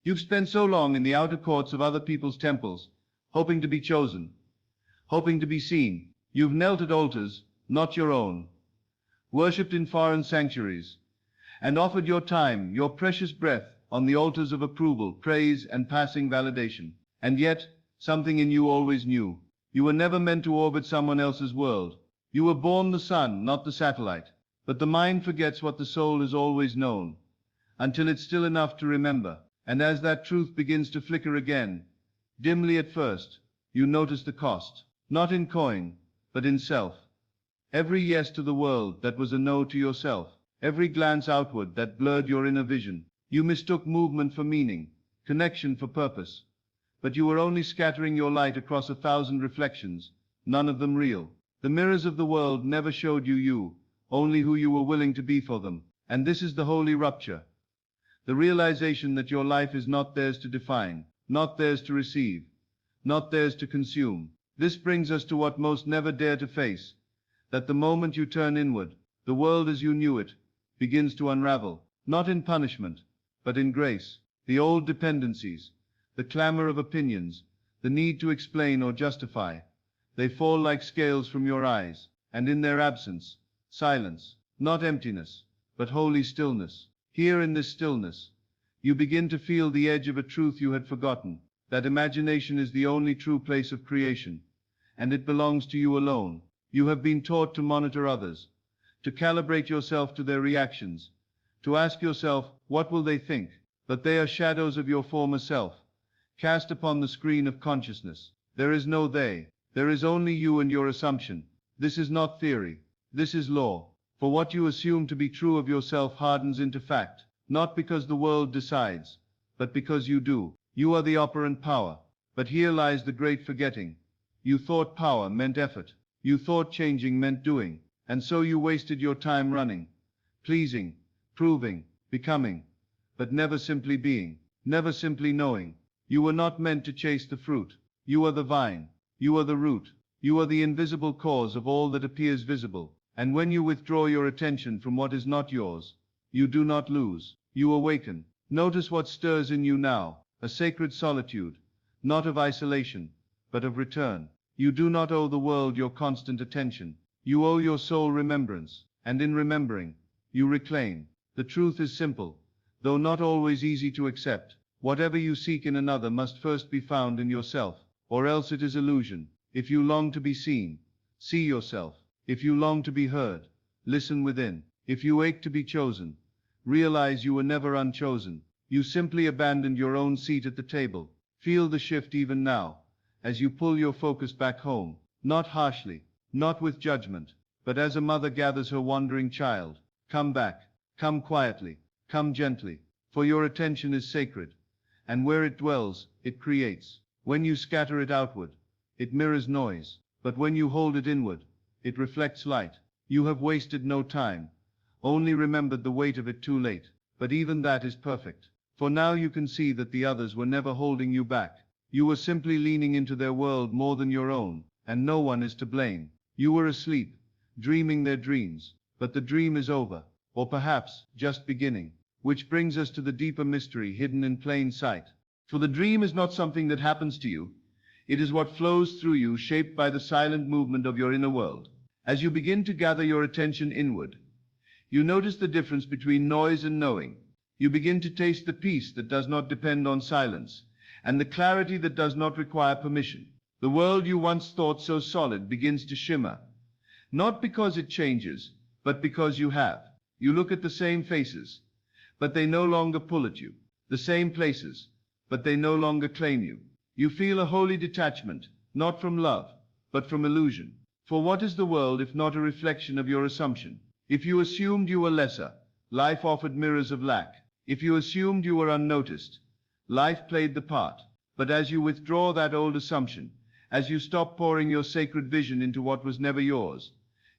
You've spent so long in the outer courts of other people's temples, hoping to be chosen, hoping to be seen. You've knelt at altars, not your own, worshipped in foreign sanctuaries, and offered your time, your precious breath, on the altars of approval, praise, and passing validation. And yet, something in you always knew. You were never meant to orbit someone else's world. You were born the sun, not the satellite. But the mind forgets what the soul has always known, until it's still enough to remember. And as that truth begins to flicker again, dimly at first, you notice the cost, not in coin, but in self. Every yes to the world that was a no to yourself. Every glance outward that blurred your inner vision. You mistook movement for meaning, connection for purpose. But you were only scattering your light across 1,000 reflections, none of them real. The mirrors of the world never showed you, only who you were willing to be for them. And this is the holy rupture. The realization that your life is not theirs to define, not theirs to receive, not theirs to consume. This brings us to what most never dare to face, that the moment you turn inward, the world as you knew it begins to unravel, not in punishment, but in grace. The old dependencies, the clamor of opinions, the need to explain or justify, they fall like scales from your eyes, and in their absence, silence, not emptiness, but holy stillness. Here in this stillness, you begin to feel the edge of a truth you had forgotten, that imagination is the only true place of creation, and it belongs to you alone. You have been taught to monitor others, to calibrate yourself to their reactions, to ask yourself, what will they think? But they are shadows of your former self, cast upon the screen of consciousness. There is no they, there is only you and your assumption. This is not theory, this is law. For what you assume to be true of yourself hardens into fact, not because the world decides, but because you do. You are the operant power. But here lies the great forgetting. You thought power meant effort. You thought changing meant doing. And so you wasted your time running, pleasing, proving, becoming, but never simply being, never simply knowing. You were not meant to chase the fruit. You are the vine. You are the root. You are the invisible cause of all that appears visible. And when you withdraw your attention from what is not yours, you do not lose. You awaken. Notice what stirs in you now, a sacred solitude, not of isolation, but of return. You do not owe the world your constant attention. You owe your soul remembrance, and in remembering, you reclaim. The truth is simple, though not always easy to accept. Whatever you seek in another must first be found in yourself, or else it is illusion. If you long to be seen, see yourself. If you long to be heard, listen within. If you ache to be chosen, realize you were never unchosen. You simply abandoned your own seat at the table. Feel the shift even now, as you pull your focus back home, not harshly, not with judgment, but as a mother gathers her wandering child. Come back, come quietly, come gently, for your attention is sacred, and where it dwells, it creates. When you scatter it outward, it mirrors noise, but when you hold it inward, it reflects light. You have wasted no time, only remembered the weight of it too late. But even that is perfect, for now you can see that the others were never holding you back. You were simply leaning into their world more than your own, and no one is to blame. You were asleep, dreaming their dreams, but the dream is over, or perhaps just beginning. Which brings us to the deeper mystery hidden in plain sight. For the dream is not something that happens to you. It is what flows through you, shaped by the silent movement of your inner world. As you begin to gather your attention inward, you notice the difference between noise and knowing. You begin to taste the peace that does not depend on silence, and the clarity that does not require permission. The world you once thought so solid begins to shimmer, not because it changes, but because you have. You look at the same faces, but they no longer pull at you. The same places, but they no longer claim you. You feel a holy detachment, not from love, but from illusion. For what is the world if not a reflection of your assumption? If you assumed you were lesser, life offered mirrors of lack. If you assumed you were unnoticed, life played the part. But as you withdraw that old assumption, as you stop pouring your sacred vision into what was never yours,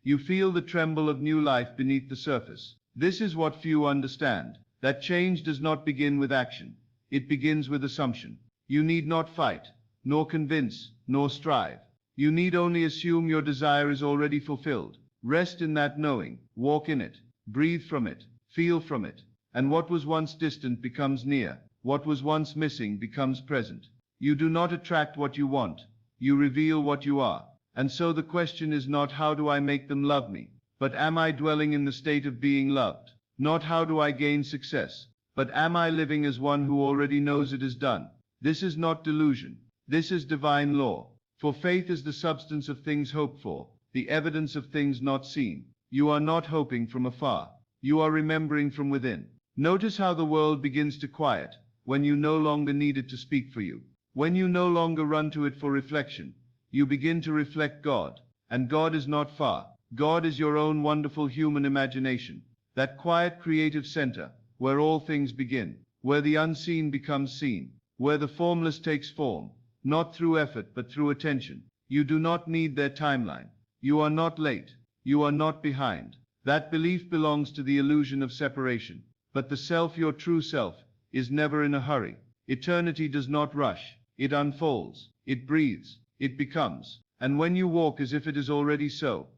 you feel the tremble of new life beneath the surface. This is what few understand, that change does not begin with action. It begins with assumption. You need not fight, nor convince, nor strive. You need only assume your desire is already fulfilled. Rest in that knowing, walk in it, breathe from it, feel from it, and what was once distant becomes near. What was once missing becomes present. You do not attract what you want, you reveal what you are. And so the question is not how do I make them love me, but am I dwelling in the state of being loved? Not how do I gain success, but am I living as one who already knows it is done? This is not delusion. This is divine law. For faith is the substance of things hoped for, the evidence of things not seen. You are not hoping from afar. You are remembering from within. Notice how the world begins to quiet when you no longer need it to speak for you. When you no longer run to it for reflection, you begin to reflect God. And God is not far. God is your own wonderful human imagination. That quiet creative center, where all things begin, where the unseen becomes seen, where the formless takes form, not through effort but through attention. You do not need their timeline. You are not late. You are not behind. That belief belongs to the illusion of separation. But the self, your true self, is never in a hurry. Eternity does not rush. It unfolds. It breathes. It becomes. And when you walk as if it is already so,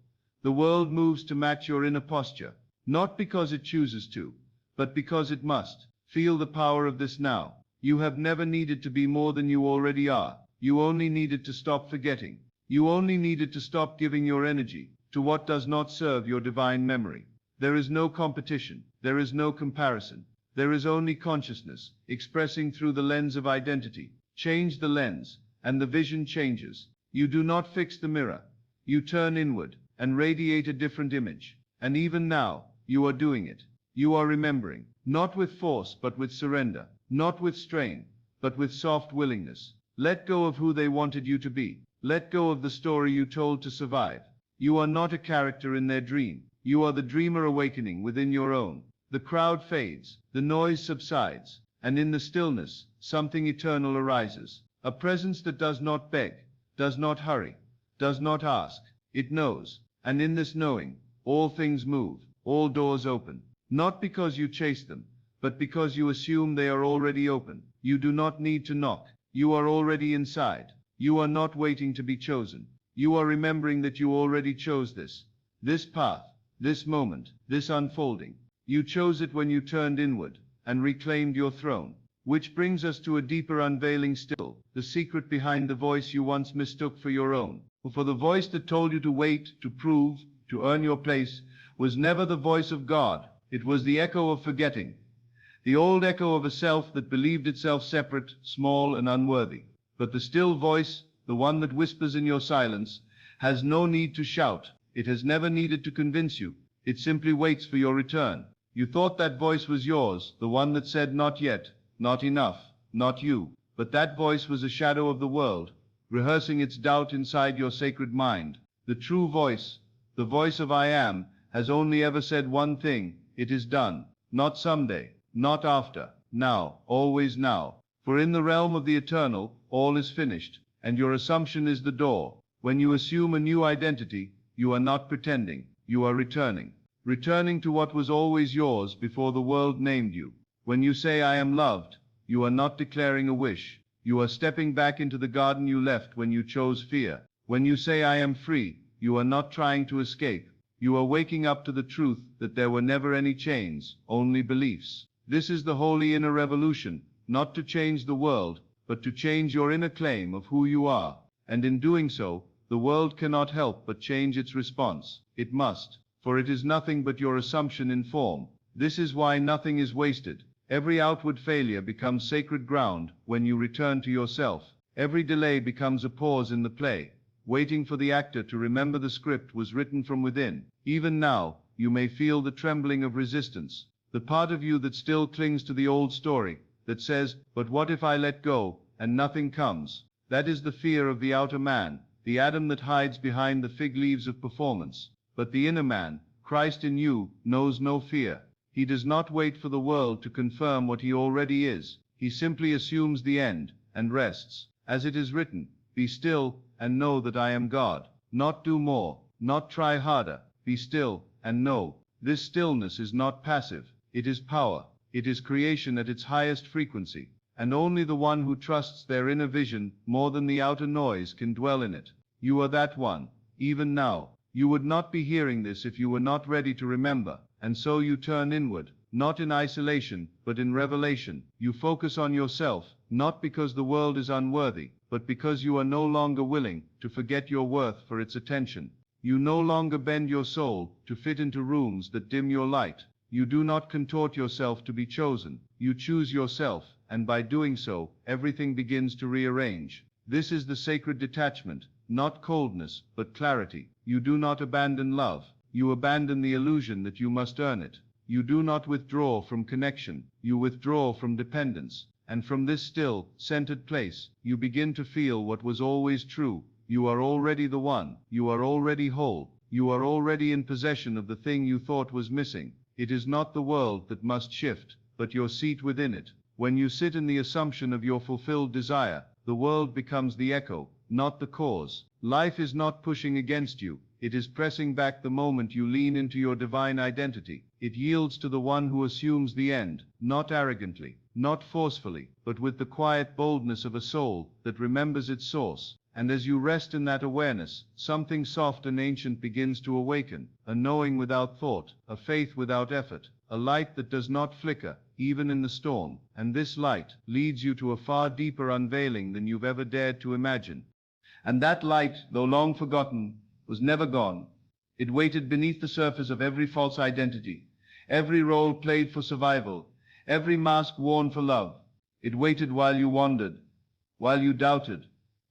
the world moves to match your inner posture. Not because it chooses to, but because it must. Feel the power of this now. You have never needed to be more than you already are. You only needed to stop forgetting. You only needed to stop giving your energy to what does not serve your divine memory. There is no competition. There is no comparison. There is only consciousness, expressing through the lens of identity. Change the lens, and the vision changes. You do not fix the mirror. You turn inward, and radiate a different image. And even now, you are doing it. You are remembering, not with force but with surrender, not with strain, but with soft willingness. Let go of who they wanted you to be. Let go of the story you told to survive. You are not a character in their dream. You are the dreamer awakening within your own. The crowd fades, the noise subsides, and in the stillness, something eternal arises. A presence that does not beg, does not hurry, does not ask. It knows, and in this knowing, all things move, all doors open. Not because you chase them, but because you assume they are already open. You do not need to knock. You are already inside. You are not waiting to be chosen. You are remembering that you already chose this path, this moment, this unfolding. You chose it when you turned inward and reclaimed your throne. Which brings us to a deeper unveiling still, the secret behind the voice you once mistook for your own. For the voice that told you to wait, to prove, to earn your place, was never the voice of God. It was the echo of forgetting, the old echo of a self that believed itself separate, small, and unworthy. But the still voice, the one that whispers in your silence, has no need to shout. It has never needed to convince you. It simply waits for your return. You thought that voice was yours, the one that said not yet, not enough, not you. But that voice was a shadow of the world, rehearsing its doubt inside your sacred mind. The true voice, the voice of I am, has only ever said one thing: it is done. Not someday, not after, now, always now. For in the realm of the eternal, all is finished, and your assumption is the door. When you assume a new identity, you are not pretending, you are returning. Returning to what was always yours before the world named you. When you say I am loved, you are not declaring a wish. You are stepping back into the garden you left when you chose fear. When you say I am free, you are not trying to escape. You are waking up to the truth that there were never any chains, only beliefs. This is the holy inner revolution, not to change the world, but to change your inner claim of who you are. And in doing so, the world cannot help but change its response. It must, for it is nothing but your assumption in form. This is why nothing is wasted. Every outward failure becomes sacred ground when you return to yourself. Every delay becomes a pause in the play, waiting for the actor to remember the script was written from within. Even now, you may feel the trembling of resistance, the part of you that still clings to the old story, that says, but what if I let go, and nothing comes? That is the fear of the outer man, the Adam that hides behind the fig leaves of performance. But the inner man, Christ in you, knows no fear. He does not wait for the world to confirm what he already is. He simply assumes the end, and rests. As it is written, be still, and know that I am God. Not do more, not try harder. Be still, and know. This stillness is not passive. It is power. It is creation at its highest frequency. And only the one who trusts their inner vision more than the outer noise can dwell in it. You are that one, even now. You would not be hearing this if you were not ready to remember, and so you turn inward, not in isolation, but in revelation. You focus on yourself, not because the world is unworthy, but because you are no longer willing to forget your worth for its attention. You no longer bend your soul to fit into rooms that dim your light. You do not contort yourself to be chosen. You choose yourself, and by doing so, everything begins to rearrange. This is the sacred detachment, not coldness, but clarity. You do not abandon love. You abandon the illusion that you must earn it. You do not withdraw from connection. You withdraw from dependence. And from this still, centered place, you begin to feel what was always true. You are already the one. You are already whole. You are already in possession of the thing you thought was missing. It is not the world that must shift, but your seat within it. When you sit in the assumption of your fulfilled desire, the world becomes the echo, not the cause. Life is not pushing against you. It is pressing back the moment you lean into your divine identity. It yields to the one who assumes the end, not arrogantly, not forcefully, but with the quiet boldness of a soul that remembers its source. And as you rest in that awareness, something soft and ancient begins to awaken, a knowing without thought, a faith without effort, a light that does not flicker, even in the storm. And this light leads you to a far deeper unveiling than you've ever dared to imagine. And that light, though long forgotten, was never gone. It waited beneath the surface of every false identity, every role played for survival, every mask worn for love. It waited while you wandered, while you doubted,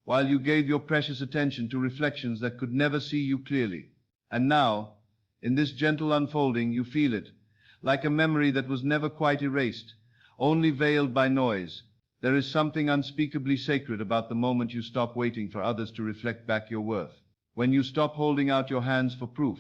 while you gave your precious attention to reflections that could never see you clearly. And now, in this gentle unfolding, you feel it, like a memory that was never quite erased, only veiled by noise. There is something unspeakably sacred about the moment you stop waiting for others to reflect back your worth. When you stop holding out your hands for proof.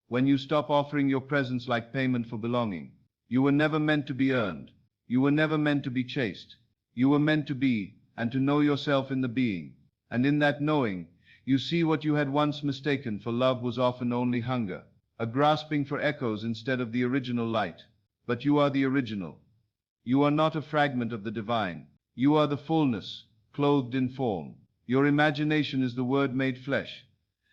When you stop offering your presence like payment for belonging. You were never meant to be earned. You were never meant to be chased. You were meant to be, and to know yourself in the being. And in that knowing, you see what you had once mistaken for love was often only hunger, a grasping for echoes instead of the original light. But you are the original. You are not a fragment of the divine. You are the fullness, clothed in form. Your imagination is the word made flesh,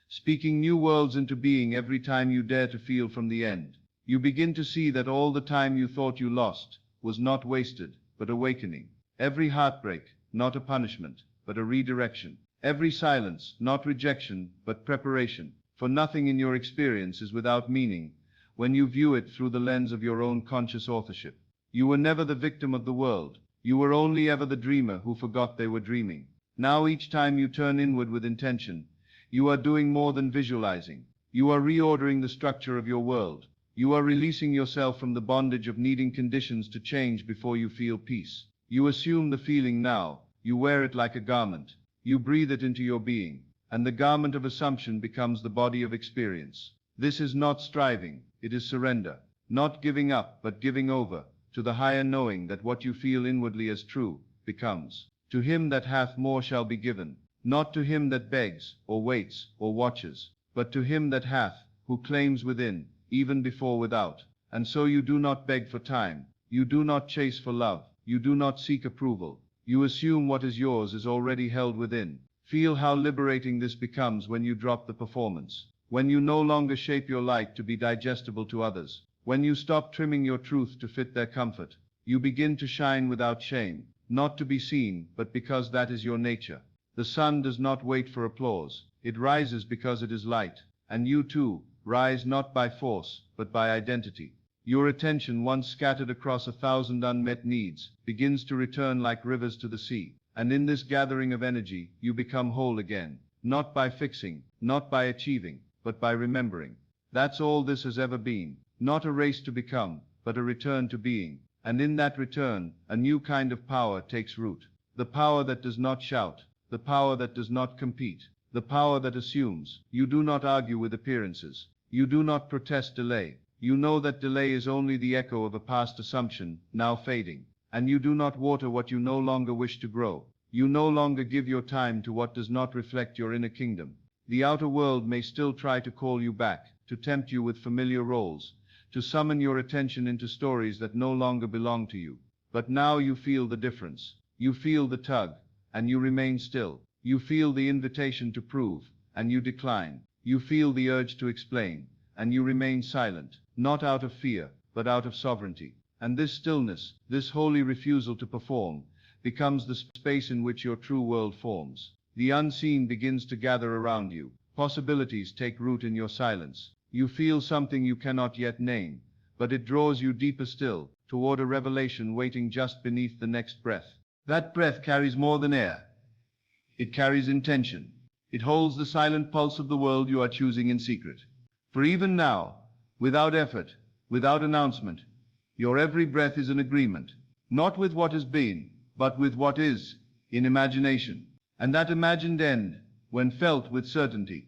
speaking new worlds into being every time you dare to feel from the end. You begin to see that all the time you thought you lost was not wasted, but awakening. Every heartbreak, not a punishment, but a redirection. Every silence, not rejection, but preparation. For nothing in your experience is without meaning when you view it through the lens of your own conscious authorship. You were never the victim of the world. You were only ever the dreamer who forgot they were dreaming. Now each time you turn inward with intention, you are doing more than visualizing. You are reordering the structure of your world. You are releasing yourself from the bondage of needing conditions to change before you feel peace. You assume the feeling now. You wear it like a garment. You breathe it into your being. And the garment of assumption becomes the body of experience. This is not striving. It is surrender. Not giving up, but giving over to the higher knowing that what you feel inwardly as true becomes. To him that hath more shall be given. Not to him that begs, or waits, or watches, but to him that hath, who claims within, even before without. And so you do not beg for time. You do not chase for love. You do not seek approval. You assume what is yours is already held within. Feel how liberating this becomes when you drop the performance. When you no longer shape your light to be digestible to others. When you stop trimming your truth to fit their comfort. You begin to shine without shame. Not to be seen, but because that is your nature. The sun does not wait for applause. It rises because it is light. And you too, rise not by force, but by identity. Your attention, once scattered across 1,000 unmet needs, begins to return like rivers to the sea. And in this gathering of energy, you become whole again. Not by fixing, not by achieving, but by remembering. That's all this has ever been. Not a race to become, but a return to being. And in that return, a new kind of power takes root. The power that does not shout. The power that does not compete. The power that assumes. You do not argue with appearances. You do not protest delay. You know that delay is only the echo of a past assumption, now fading. And you do not water what you no longer wish to grow. You no longer give your time to what does not reflect your inner kingdom. The outer world may still try to call you back, to tempt you with familiar roles, to summon your attention into stories that no longer belong to you. But now you feel the difference. You feel the tug, and you remain still. You feel the invitation to prove, and you decline. You feel the urge to explain, and you remain silent, not out of fear, but out of sovereignty. And this stillness, this holy refusal to perform, becomes the space in which your true world forms. The unseen begins to gather around you. Possibilities take root in your silence. You feel something you cannot yet name, but it draws you deeper still, toward a revelation waiting just beneath the next breath. That breath carries more than air. It carries intention. It holds the silent pulse of the world you are choosing in secret. For even now, without effort, without announcement, your every breath is an agreement, not with what has been, but with what is, in imagination. And that imagined end, when felt with certainty,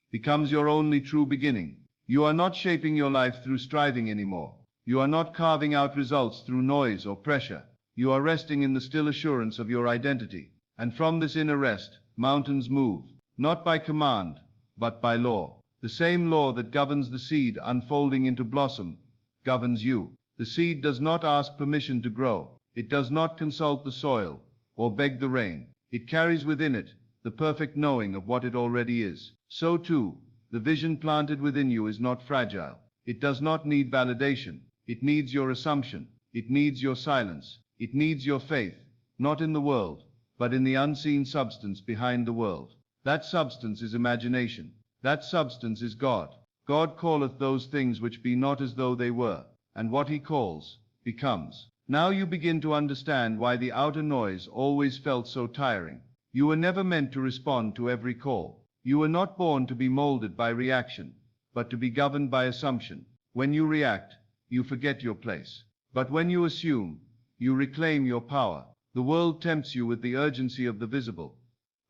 becomes your only true beginning. You are not shaping your life through striving anymore. You are not carving out results through noise or pressure. You are resting in the still assurance of your identity. And from this inner rest, mountains move, not by command, but by law. The same law that governs the seed unfolding into blossom governs you. The seed does not ask permission to grow. It does not consult the soil or beg the rain. It carries within it the perfect knowing of what it already is. So too, the vision planted within you is not fragile. It does not need validation. It needs your assumption. It needs your silence. It needs your faith, not in the world, but in the unseen substance behind the world. That substance is imagination. That substance is God. God calleth those things which be not as though they were, and what he calls, becomes. Now you begin to understand why the outer noise always felt so tiring. You were never meant to respond to every call. You were not born to be molded by reaction, but to be governed by assumption. When you react, you forget your place. But when you assume, you reclaim your power. The world tempts you with the urgency of the visible,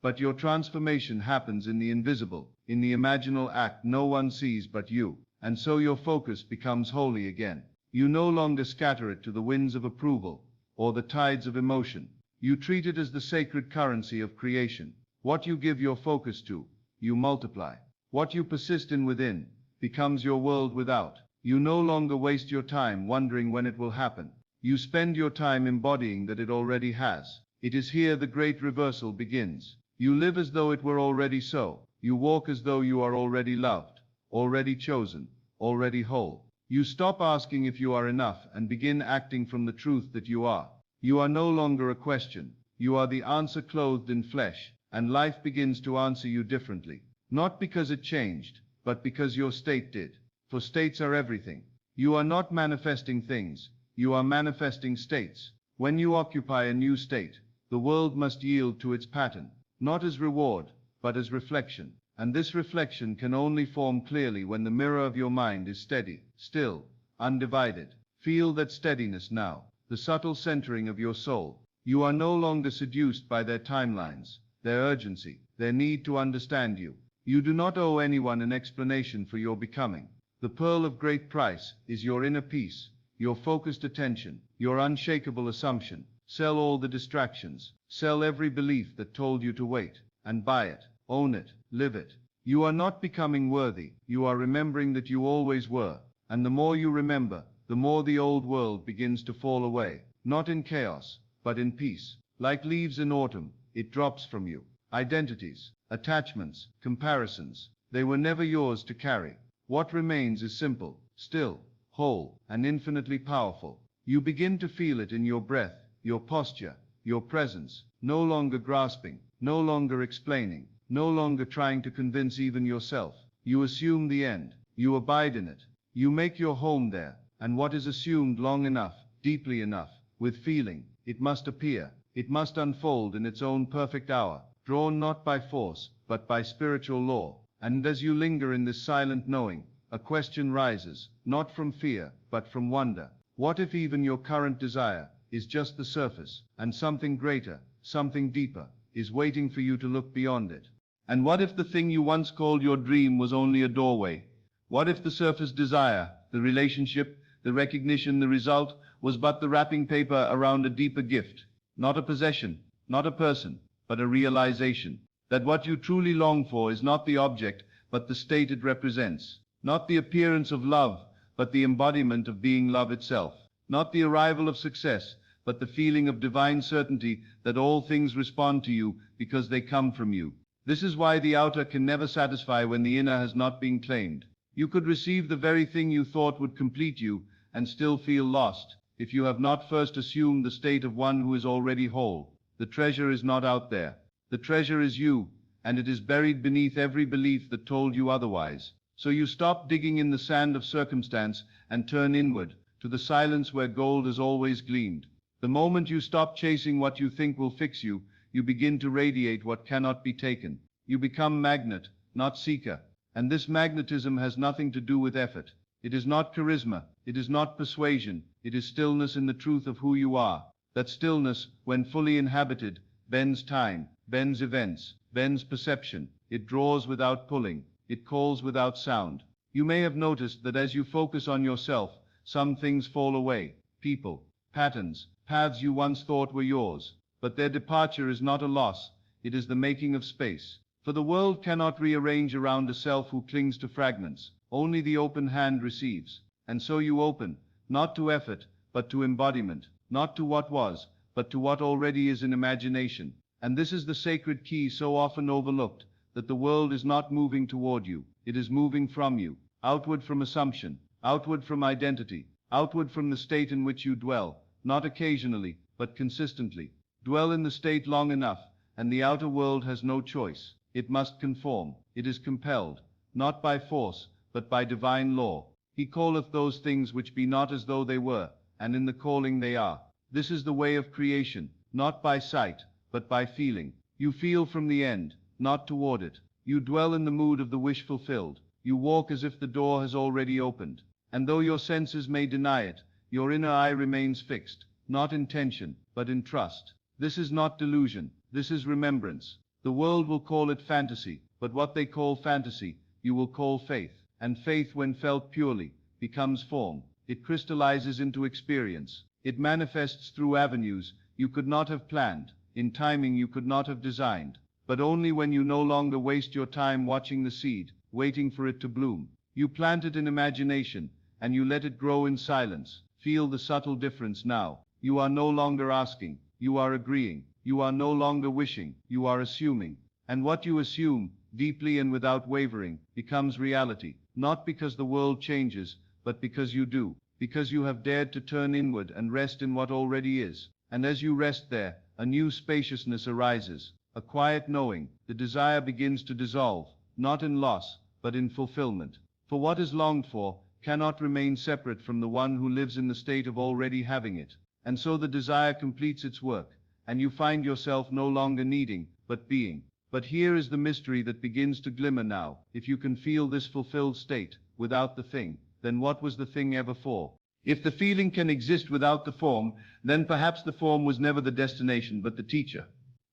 but your transformation happens in the invisible, in the imaginal act no one sees but you, and so your focus becomes holy again. You no longer scatter it to the winds of approval or the tides of emotion. You treat it as the sacred currency of creation. What you give your focus to, you multiply. What you persist in within becomes your world without. You no longer waste your time wondering when it will happen. You spend your time embodying that it already has. It is here the great reversal begins. You live as though it were already so. You walk as though you are already loved, already chosen, already whole. You stop asking if you are enough and begin acting from the truth that you are. You are no longer a question. You are the answer clothed in flesh, and life begins to answer you differently. Not because it changed, but because your state did. For states are everything. You are not manifesting things. You are manifesting states. When you occupy a new state, the world must yield to its pattern, not as reward, but as reflection. And this reflection can only form clearly when the mirror of your mind is steady, still, undivided. Feel that steadiness now, the subtle centering of your soul. You are no longer seduced by their timelines, their urgency, their need to understand you. You do not owe anyone an explanation for your becoming. The pearl of great price is your inner peace, your focused attention, your unshakable assumption. Sell all the distractions. Sell every belief that told you to wait, and buy it, own it, live it. You are not becoming worthy. You are remembering that you always were. And the more you remember, the more the old world begins to fall away, not in chaos, but in peace. Like leaves in autumn, it drops from you. Identities, attachments, comparisons, they were never yours to carry. What remains is simple, still, whole, and infinitely powerful. You begin to feel it in your breath, your posture, your presence, no longer grasping, no longer explaining, no longer trying to convince even yourself. You assume the end. You abide in it. You make your home there. And what is assumed long enough, deeply enough, with feeling, it must appear. It must unfold in its own perfect hour, drawn not by force, but by spiritual law. And as you linger in this silent knowing, a question rises, not from fear, but from wonder. What if even your current desire is just the surface, and something greater, something deeper, is waiting for you to look beyond it? And what if the thing you once called your dream was only a doorway? What if the surface desire, the relationship, the recognition, the result, was but the wrapping paper around a deeper gift? Not a possession, not a person, but a realization that what you truly long for is not the object, but the state it represents. Not the appearance of love, but the embodiment of being love itself. Not the arrival of success, but the feeling of divine certainty that all things respond to you because they come from you. This is why the outer can never satisfy when the inner has not been claimed. You could receive the very thing you thought would complete you, and still feel lost, if you have not first assumed the state of one who is already whole. The treasure is not out there. The treasure is you, and it is buried beneath every belief that told you otherwise. So you stop digging in the sand of circumstance and turn inward, to the silence where gold has always gleamed. The moment you stop chasing what you think will fix you, you begin to radiate what cannot be taken. You become magnet, not seeker. And this magnetism has nothing to do with effort. It is not charisma, it is not persuasion, it is stillness in the truth of who you are. That stillness, when fully inhabited, bends time, bends events, bends perception. It draws without pulling, it calls without sound. You may have noticed that as you focus on yourself, some things fall away. People, patterns, paths you once thought were yours. But their departure is not a loss, it is the making of space. For the world cannot rearrange around a self who clings to fragments. Only the open hand receives. And so you open, not to effort, but to embodiment, not to what was, but to what already is in imagination. And this is the sacred key so often overlooked, that the world is not moving toward you, it is moving from you, outward from assumption, outward from identity, outward from the state in which you dwell, not occasionally, but consistently. Dwell in the state long enough, and the outer world has no choice. It must conform. It is compelled, not by force, but by divine law. He calleth those things which be not as though they were, and in the calling they are. This is the way of creation, not by sight, but by feeling. You feel from the end, not toward it. You dwell in the mood of the wish fulfilled. You walk as if the door has already opened. And though your senses may deny it, your inner eye remains fixed, not in tension, but in trust. This is not delusion, this is remembrance. The world will call it fantasy, but what they call fantasy, you will call faith. And faith, when felt purely, becomes form. It crystallizes into experience. It manifests through avenues you could not have planned, in timing you could not have designed. But only when you no longer waste your time watching the seed, waiting for it to bloom. You plant it in imagination, and you let it grow in silence. Feel the subtle difference now. You are no longer asking, you are agreeing. You are no longer wishing, you are assuming. And what you assume, deeply and without wavering, becomes reality. Not because the world changes, but because you do. Because you have dared to turn inward and rest in what already is. And as you rest there, a new spaciousness arises, a quiet knowing. The desire begins to dissolve, not in loss, but in fulfillment. For what is longed for cannot remain separate from the one who lives in the state of already having it. And so the desire completes its work, and you find yourself no longer needing, but being. But here is the mystery that begins to glimmer now. If you can feel this fulfilled state, without the thing, then what was the thing ever for? If the feeling can exist without the form, then perhaps the form was never the destination, but the teacher.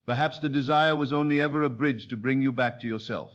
Perhaps the desire was only ever a bridge to bring you back to yourself.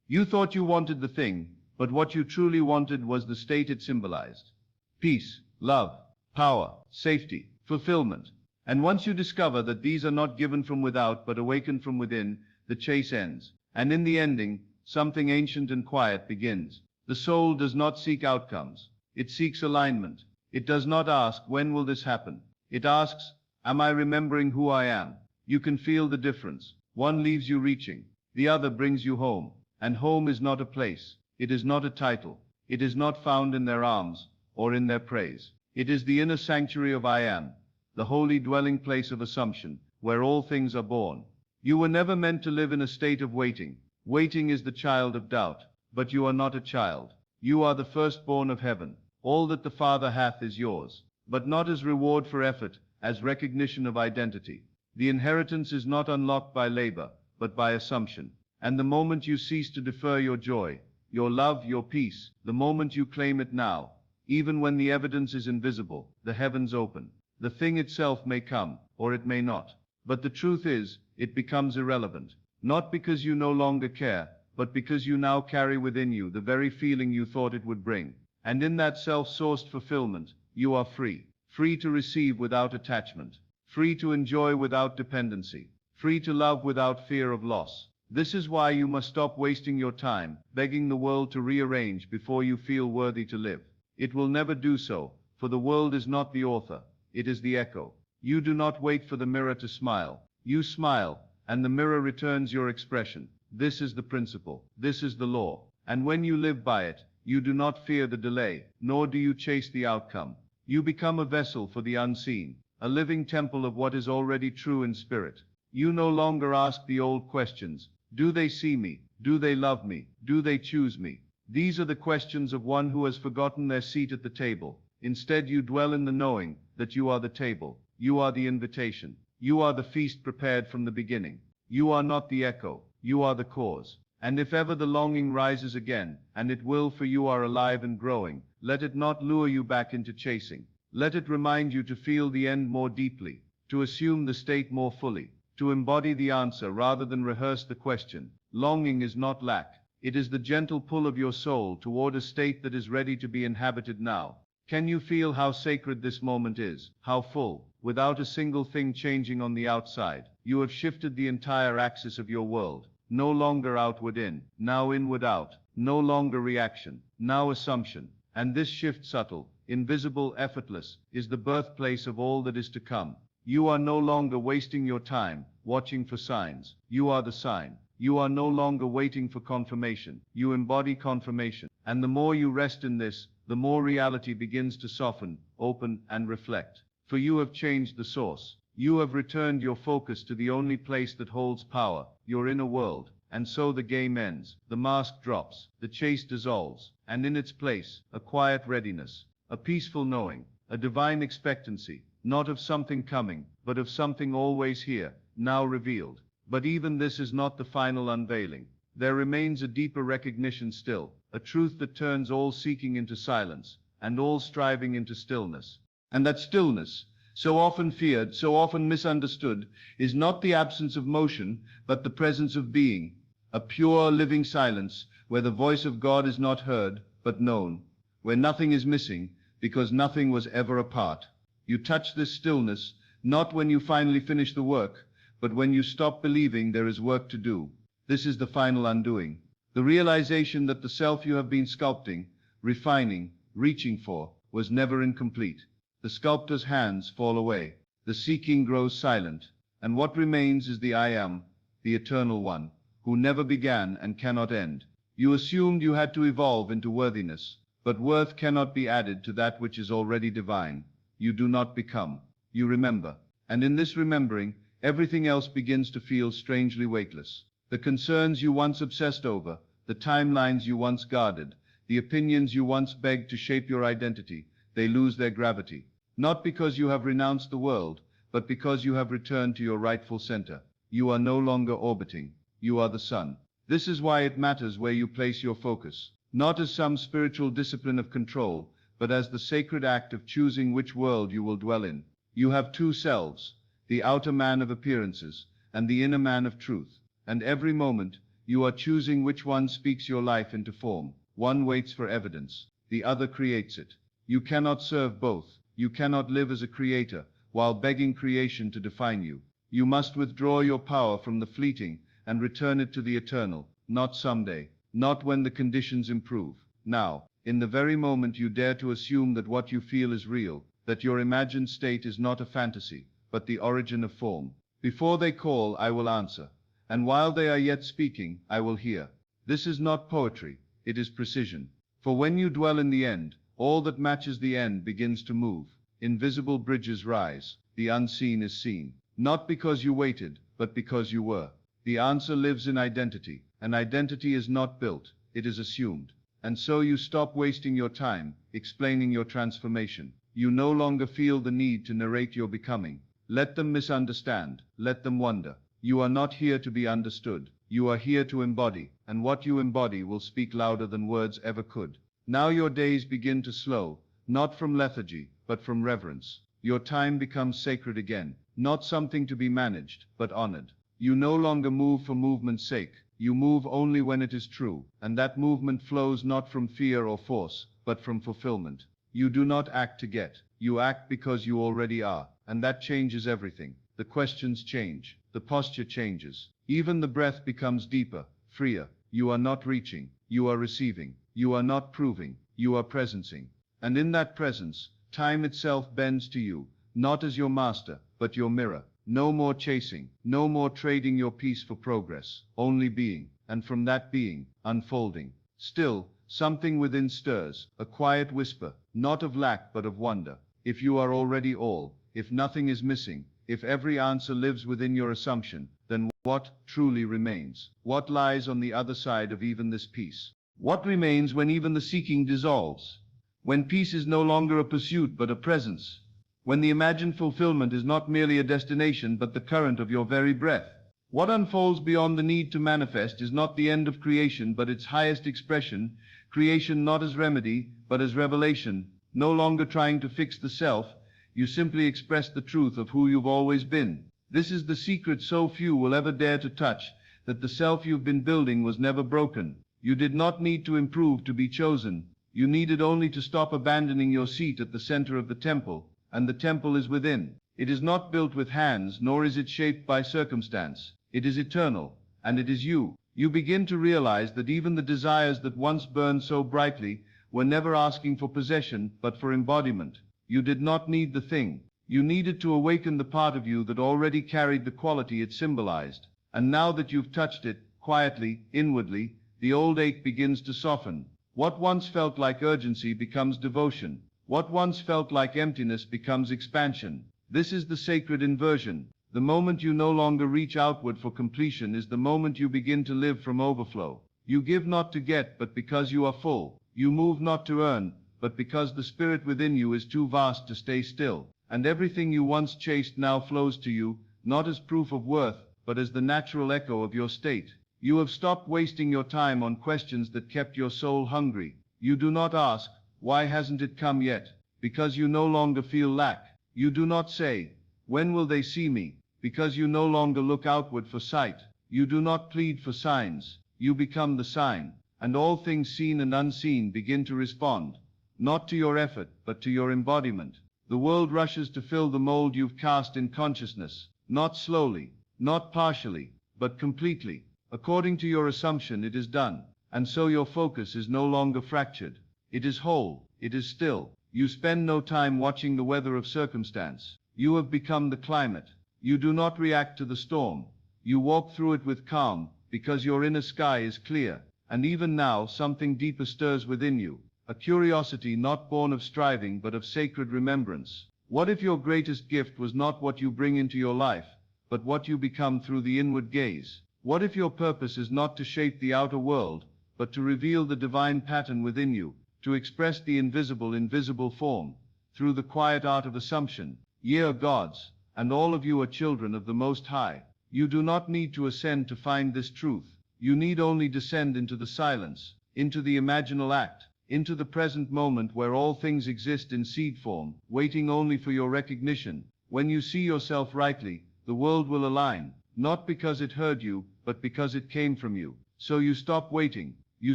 You thought you wanted the thing, but what you truly wanted was the state it symbolized. Peace, love, power, safety, fulfillment. And once you discover that these are not given from without but awakened from within, the chase ends. And in the ending, something ancient and quiet begins. The soul does not seek outcomes. It seeks alignment. It does not ask, when will this happen? It asks, am I remembering who I am? You can feel the difference. One leaves you reaching. The other brings you home. And home is not a place. It is not a title. It is not found in their arms or in their praise. It is the inner sanctuary of I am, the holy dwelling place of assumption, where all things are born. You were never meant to live in a state of waiting. Waiting is the child of doubt. But you are not a child. You are the firstborn of heaven. All that the Father hath is yours, but not as reward for effort, as recognition of identity. The inheritance is not unlocked by labor, but by assumption. And the moment you cease to defer your joy, your love, your peace, the moment you claim it now, even when the evidence is invisible, the heavens open. The thing itself may come, or it may not. But the truth is, it becomes irrelevant. Not because you no longer care, but because you now carry within you the very feeling you thought it would bring. And in that self-sourced fulfillment, you are free. Free to receive without attachment. Free to enjoy without dependency. Free to love without fear of loss. This is why you must stop wasting your time, begging the world to rearrange before you feel worthy to live. It will never do so, for the world is not the author, it is the echo. You do not wait for the mirror to smile. You smile, and the mirror returns your expression. This is the principle. This is the law. And when you live by it, you do not fear the delay, nor do you chase the outcome. You become a vessel for the unseen, a living temple of what is already true in spirit. You no longer ask the old questions. Do they see me? Do they love me? Do they choose me? These are the questions of one who has forgotten their seat at the table. Instead, you dwell in the knowing that you are the table. You are the invitation. You are the feast prepared from the beginning. You are not the echo. You are the cause. And if ever the longing rises again, and it will, for you are alive and growing, let it not lure you back into chasing. Let it remind you to feel the end more deeply, to assume the state more fully, to embody the answer rather than rehearse the question. Longing is not lack. It is the gentle pull of your soul toward a state that is ready to be inhabited now. Can you feel how sacred this moment is? How full, without a single thing changing on the outside? You have shifted the entire axis of your world. No longer outward in, now inward out. No longer reaction, now assumption. And this shift, subtle, invisible, effortless, is the birthplace of all that is to come. You are no longer wasting your time watching for signs. You are the sign. You are no longer waiting for confirmation. You embody confirmation. And the more you rest in this, the more reality begins to soften, open, and reflect. For you have changed the source. You have returned your focus to the only place that holds power, your inner world. And so the game ends, the mask drops, the chase dissolves, and in its place, a quiet readiness, a peaceful knowing, a divine expectancy, not of something coming, but of something always here, now revealed. But even this is not the final unveiling. There remains a deeper recognition still, a truth that turns all seeking into silence, and all striving into stillness. And that stillness, so often feared, so often misunderstood, is not the absence of motion, but the presence of being, a pure, living silence, where the voice of God is not heard, but known, where nothing is missing, because nothing was ever apart. You touch this stillness, not when you finally finish the work, but when you stop believing there is work to do. This is the final undoing, the realization that the self you have been sculpting, refining, reaching for, was never incomplete. The sculptor's hands fall away, the seeking grows silent, and what remains is the I am, the eternal one, who never began and cannot end. You assumed you had to evolve into worthiness, but worth cannot be added to that which is already divine. You do not become, you remember, and in this remembering, everything else begins to feel strangely weightless. The concerns you once obsessed over, the timelines you once guarded, the opinions you once begged to shape your identity, they lose their gravity. Not because you have renounced the world, but because you have returned to your rightful center. You are no longer orbiting. You are the sun. This is why it matters where you place your focus, not as some spiritual discipline of control, but as the sacred act of choosing which world you will dwell in. You have two selves, the outer man of appearances, and the inner man of truth. And every moment, you are choosing which one speaks your life into form. One waits for evidence, the other creates it. You cannot serve both. You cannot live as a creator, while begging creation to define you. You must withdraw your power from the fleeting, and return it to the eternal, not someday, not when the conditions improve. Now, in the very moment you dare to assume that what you feel is real, that your imagined state is not a fantasy, but the origin of form. Before they call, I will answer. And while they are yet speaking, I will hear. This is not poetry, it is precision. For when you dwell in the end, all that matches the end begins to move. Invisible bridges rise. The unseen is seen. Not because you waited, but because you were. The answer lives in identity. And identity is not built, it is assumed. And so you stop wasting your time explaining your transformation. You no longer feel the need to narrate your becoming. Let them misunderstand. Let them wonder. You are not here to be understood. You are here to embody. And what you embody will speak louder than words ever could. Now your days begin to slow, not from lethargy, but from reverence. Your time becomes sacred again, not something to be managed, but honored. You no longer move for movement's sake. You move only when it is true, and that movement flows not from fear or force, but from fulfillment. You do not act to get. You act because you already are, and that changes everything. The questions change. The posture changes. Even the breath becomes deeper, freer. You are not reaching. You are receiving. You are not proving, you are presencing. And in that presence, time itself bends to you, not as your master, but your mirror. No more chasing, no more trading your peace for progress, only being, and from that being, unfolding. Still, something within stirs, a quiet whisper, not of lack but of wonder. if you are already all, if nothing is missing, if every answer lives within your assumption, then what truly remains? What lies on the other side of even this peace? What remains when even the seeking dissolves? When peace is no longer a pursuit but a presence? When the imagined fulfillment is not merely a destination but the current of your very breath? What unfolds beyond the need to manifest is not the end of creation but its highest expression, creation not as remedy but as revelation, no longer trying to fix the self, you simply express the truth of who you've always been. This is the secret so few will ever dare to touch, that the self you've been building was never broken. You did not need to improve to be chosen. You needed only to stop abandoning your seat at the center of the temple, and the temple is within. It is not built with hands, nor is it shaped by circumstance. It is eternal, and it is you. You begin to realize that even the desires that once burned so brightly were never asking for possession, but for embodiment. You did not need the thing. You needed to awaken the part of you that already carried the quality it symbolized. And now that you've touched it, quietly, inwardly, the old ache begins to soften. What once felt like urgency becomes devotion. What once felt like emptiness becomes expansion. This is the sacred inversion. The moment you no longer reach outward for completion is the moment you begin to live from overflow. You give not to get, but because you are full. You move not to earn, but because the spirit within you is too vast to stay still. And everything you once chased now flows to you, not as proof of worth, but as the natural echo of your state. You have stopped wasting your time on questions that kept your soul hungry. You do not ask, why hasn't it come yet? Because you no longer feel lack. You do not say, when will they see me? Because you no longer look outward for sight. You do not plead for signs. You become the sign. And all things seen and unseen begin to respond, not to your effort, but to your embodiment. The world rushes to fill the mold you've cast in consciousness, not slowly, not partially, but completely. According to your assumption, it is done. And so your focus is no longer fractured. It is whole. It is still. You spend no time watching the weather of circumstance. You have become the climate. You do not react to the storm. You walk through it with calm, because your inner sky is clear. And even now, something deeper stirs within you. A curiosity not born of striving but of sacred remembrance. What if your greatest gift was not what you bring into your life, but what you become through the inward gaze? What if your purpose is not to shape the outer world, but to reveal the divine pattern within you, to express the invisible in visible form, through the quiet art of assumption? Ye are gods, and all of you are children of the Most High. You do not need to ascend to find this truth. You need only descend into the silence, into the imaginal act, into the present moment where all things exist in seed form, waiting only for your recognition. When you see yourself rightly, the world will align, not because it heard you, but because it came from you. So you stop waiting, you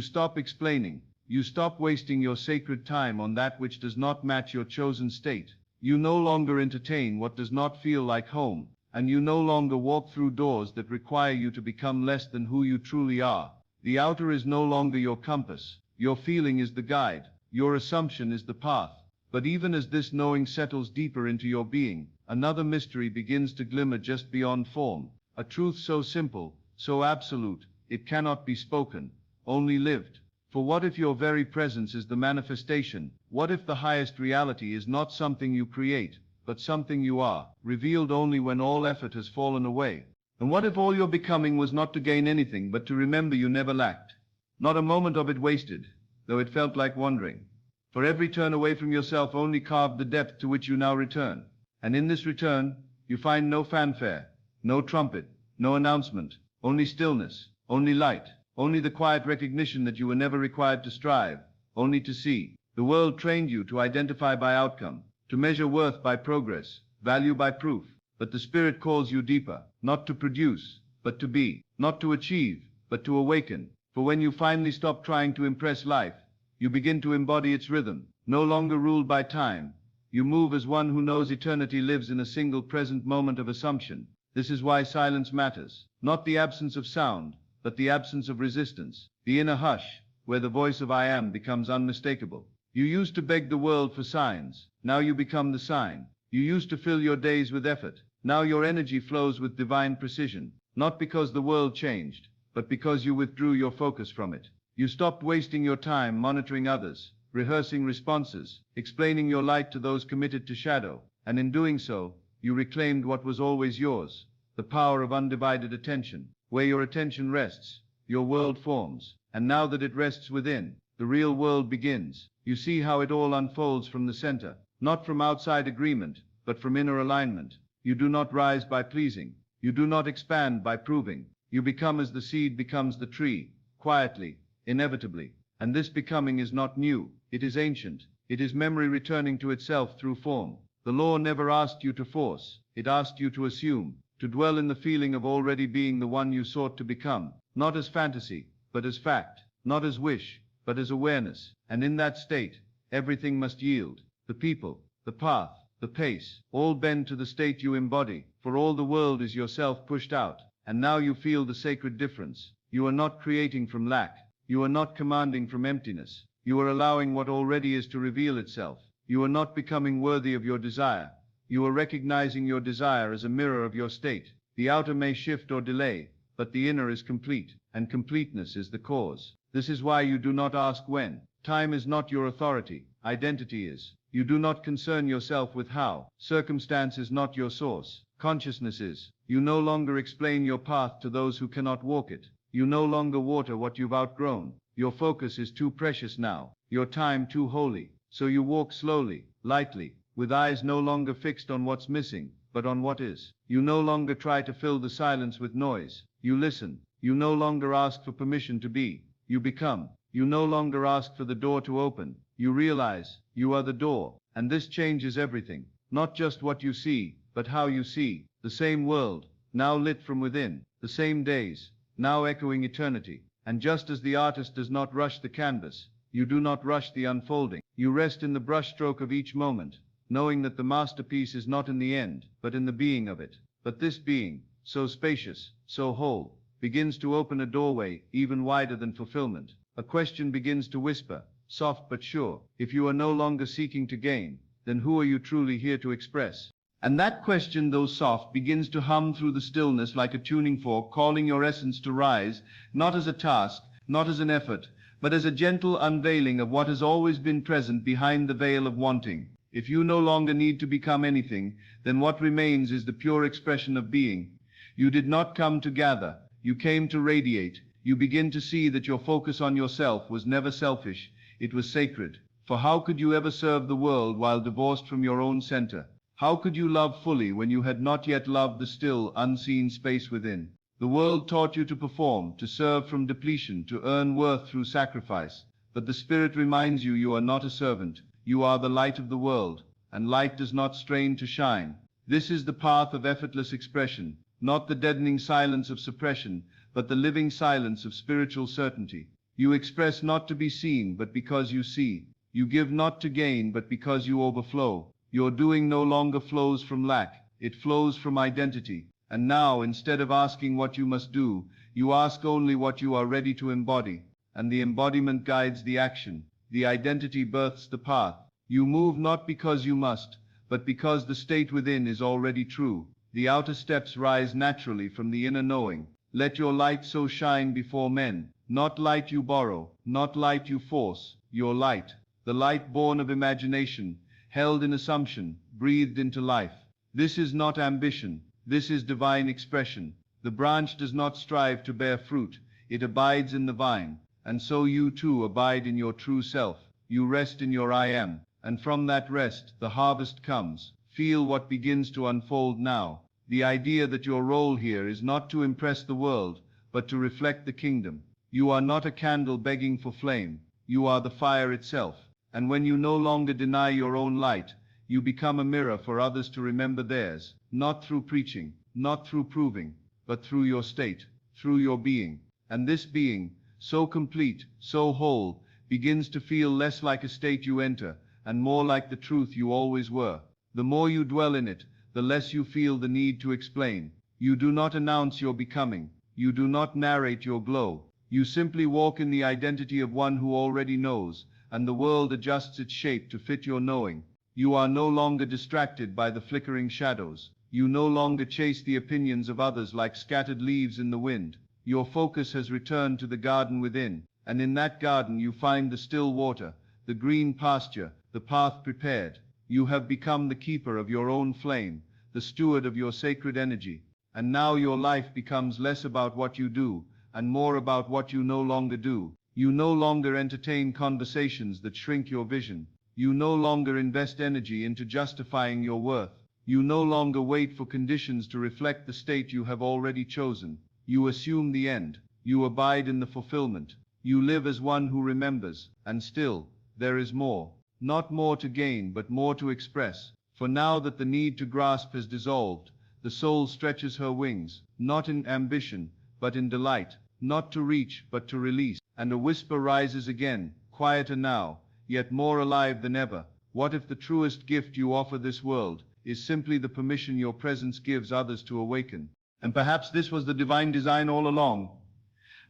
stop explaining, you stop wasting your sacred time on that which does not match your chosen state. You no longer entertain what does not feel like home, and you no longer walk through doors that require you to become less than who you truly are. The outer is no longer your compass. Your feeling is the guide. Your assumption is the path. But even as this knowing settles deeper into your being, another mystery begins to glimmer just beyond form. A truth so simple, so absolute, it cannot be spoken, only lived. For what if your very presence is the manifestation? What if the highest reality is not something you create, but something you are, revealed only when all effort has fallen away? And what if all your becoming was not to gain anything, but to remember you never lacked? Not a moment of it wasted, though it felt like wandering. For every turn away from yourself only carved the depth to which you now return. And in this return, you find no fanfare, no trumpet, no announcement, only stillness, only light, only the quiet recognition that you were never required to strive, only to see. The world trained you to identify by outcome, to measure worth by progress, value by proof. But the Spirit calls you deeper, not to produce, but to be, not to achieve, but to awaken. For when you finally stop trying to impress life, you begin to embody its rhythm, no longer ruled by time. You move as one who knows eternity lives in a single present moment of assumption. This is why silence matters, not the absence of sound, but the absence of resistance, the inner hush, where the voice of I am becomes unmistakable. You used to beg the world for signs, now you become the sign. You used to fill your days with effort, now your energy flows with divine precision, not because the world changed, but because you withdrew your focus from it. You stopped wasting your time monitoring others, rehearsing responses, explaining your light to those committed to shadow, and in doing so, you reclaimed what was always yours, the power of undivided attention. Where your attention rests, your world forms, and now that it rests within, the real world begins. You see how it all unfolds from the center, not from outside agreement, but from inner alignment. You do not rise by pleasing. You do not expand by proving. You become as the seed becomes the tree, quietly, inevitably. And this becoming is not new, it is ancient. It is memory returning to itself through form. The law never asked you to force, it asked you to assume, to dwell in the feeling of already being the one you sought to become, not as fantasy, but as fact, not as wish, but as awareness. And in that state, everything must yield. The people, the path, the pace, all bend to the state you embody, for all the world is yourself pushed out. And now you feel the sacred difference. You are not creating from lack. You are not commanding from emptiness. You are allowing what already is to reveal itself. You are not becoming worthy of your desire. You are recognizing your desire as a mirror of your state. The outer may shift or delay, but the inner is complete, and completeness is the cause. This is why you do not ask when. Time is not your authority, identity is. You do not concern yourself with how. Circumstance is not your source. Consciousness is. You no longer explain your path to those who cannot walk it. You no longer water what you've outgrown. Your focus is too precious now, your time too holy. So you walk slowly, lightly, with eyes no longer fixed on what's missing, but on what is. You no longer try to fill the silence with noise. You listen. You no longer ask for permission to be. You become. You no longer ask for the door to open. You realize you are the door. And this changes everything. Not just what you see, but how you see. The same world, now lit from within. The same days, now echoing eternity. And just as the artist does not rush the canvas, you do not rush the unfolding. You rest in the brushstroke of each moment, knowing that the masterpiece is not in the end, but in the being of it. But this being, so spacious, so whole, begins to open a doorway even wider than fulfillment. A question begins to whisper, soft but sure. If you are no longer seeking to gain, then who are you truly here to express? And that question, though soft, begins to hum through the stillness like a tuning fork, calling your essence to rise, not as a task, not as an effort, but as a gentle unveiling of what has always been present behind the veil of wanting. If you no longer need to become anything, then what remains is the pure expression of being. You did not come to gather, you came to radiate. You begin to see that your focus on yourself was never selfish, it was sacred. For how could you ever serve the world while divorced from your own center? How could you love fully when you had not yet loved the still, unseen space within? The world taught you to perform, to serve from depletion, to earn worth through sacrifice. But the Spirit reminds you you are not a servant. You are the light of the world, and light does not strain to shine. This is the path of effortless expression, not the deadening silence of suppression, but the living silence of spiritual certainty. You express not to be seen, but because you see. You give not to gain, but because you overflow. Your doing no longer flows from lack, it flows from identity. And now, instead of asking what you must do, you ask only what you are ready to embody. And the embodiment guides the action. The identity births the path. You move not because you must, but because the state within is already true. The outer steps rise naturally from the inner knowing. Let your light so shine before men, not light you borrow, not light you force, your light, the light born of imagination, held in assumption, breathed into life. This is not ambition, this is divine expression. The branch does not strive to bear fruit, it abides in the vine. And so you too abide in your true self. You rest in your I am, and from that rest the harvest comes. Feel what begins to unfold now. The idea that your role here is not to impress the world, but to reflect the kingdom. You are not a candle begging for flame. You are the fire itself. And when you no longer deny your own light, you become a mirror for others to remember theirs, not through preaching, not through proving, but through your state, through your being. And this being, so complete, so whole, begins to feel less like a state you enter, and more like the truth you always were. The more you dwell in it, the less you feel the need to explain. You do not announce your becoming. You do not narrate your glow. You simply walk in the identity of one who already knows, and the world adjusts its shape to fit your knowing. You are no longer distracted by the flickering shadows. You no longer chase the opinions of others like scattered leaves in the wind. Your focus has returned to the garden within, and in that garden you find the still water, the green pasture, the path prepared. You have become the keeper of your own flame, the steward of your sacred energy, and now your life becomes less about what you do, and more about what you no longer do. You no longer entertain conversations that shrink your vision. You no longer invest energy into justifying your worth. You no longer wait for conditions to reflect the state you have already chosen. You assume the end. You abide in the fulfillment. You live as one who remembers, and still, there is more. Not more to gain, but more to express. For now that the need to grasp has dissolved, the soul stretches her wings, not in ambition, but in delight, not to reach, but to release. And a whisper rises again, quieter now, yet more alive than ever. What if the truest gift you offer this world is simply the permission your presence gives others to awaken? And perhaps this was the divine design all along.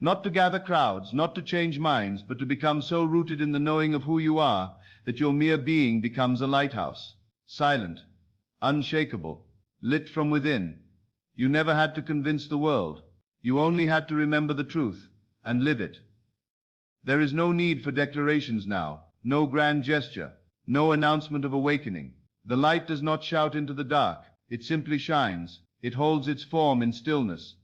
Not to gather crowds, not to change minds, but to become so rooted in the knowing of who you are that your mere being becomes a lighthouse, silent, unshakable, lit from within. You never had to convince the world. You only had to remember the truth and live it. There is no need for declarations now, no grand gesture, no announcement of awakening. The light does not shout into the dark, it simply shines. It holds its form in stillness,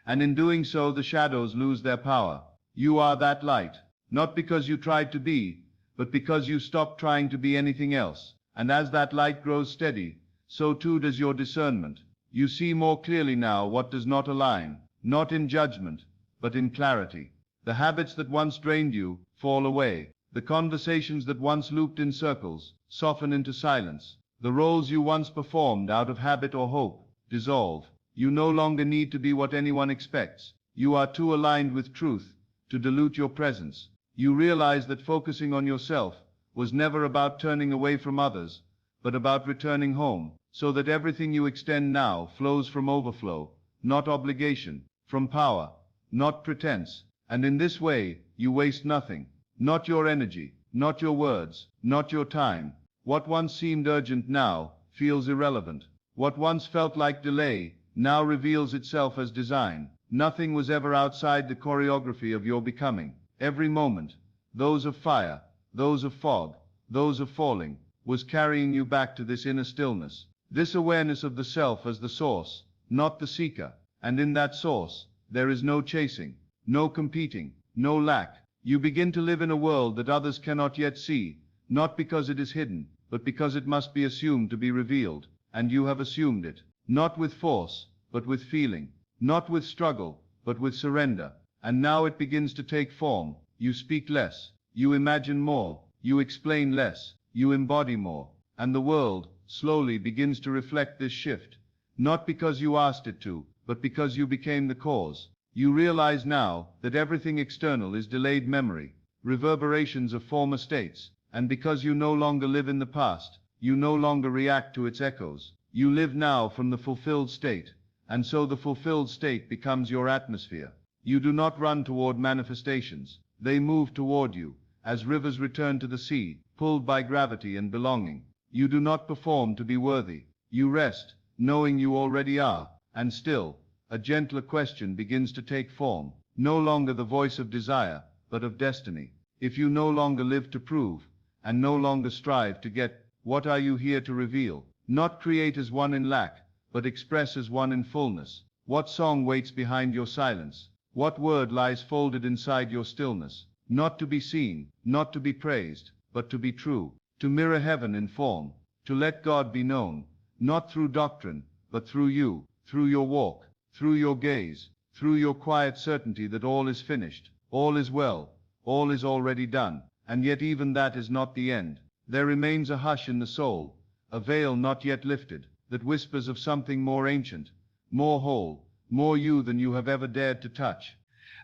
and in doing so the shadows lose their power. You are that light, not because you tried to be, but because you stopped trying to be anything else. And as that light grows steady, so too does your discernment. You see more clearly now what does not align, not in judgment, but in clarity. The habits that once drained you fall away. The conversations that once looped in circles soften into silence. The roles you once performed out of habit or hope dissolve. You no longer need to be what anyone expects. You are too aligned with truth to dilute your presence. You realize that focusing on yourself was never about turning away from others, but about returning home, so that everything you extend now flows from overflow, not obligation, from power, not pretense. And in this way, you waste nothing, not your energy, not your words, not your time. What once seemed urgent now feels irrelevant. What once felt like delay now reveals itself as design. Nothing was ever outside the choreography of your becoming. Every moment, those of fire, those of fog, those of falling, was carrying you back to this inner stillness, this awareness of the self as the source, not the seeker. And in that source, there is no chasing, no competing, no lack. You begin to live in a world that others cannot yet see, not because it is hidden, but because it must be assumed to be revealed. And you have assumed it, not with force, but with feeling, not with struggle, but with surrender. And now it begins to take form. You speak less, you imagine more, you explain less, you embody more. And the world, slowly, begins to reflect this shift, not because you asked it to, but because you became the cause. You realize now that everything external is delayed memory, reverberations of former states. And because you no longer live in the past, you no longer react to its echoes. You live now from the fulfilled state, and so the fulfilled state becomes your atmosphere. You do not run toward manifestations. They move toward you, as rivers return to the sea, pulled by gravity and belonging. You do not perform to be worthy. You rest, knowing you already are. And still, a gentler question begins to take form, no longer the voice of desire, but of destiny. If you no longer live to prove, and no longer strive to get, what are you here to reveal? Not create as one in lack, but express as one in fullness. What song waits behind your silence? What word lies folded inside your stillness? Not to be seen, not to be praised, but to be true. To mirror heaven in form. To let God be known, not through doctrine, but through you, through your walk, through your gaze, through your quiet certainty that all is finished, all is well, all is already done. And yet even that is not the end. There remains a hush in the soul, a veil not yet lifted, that whispers of something more ancient, more whole, more you than you have ever dared to touch.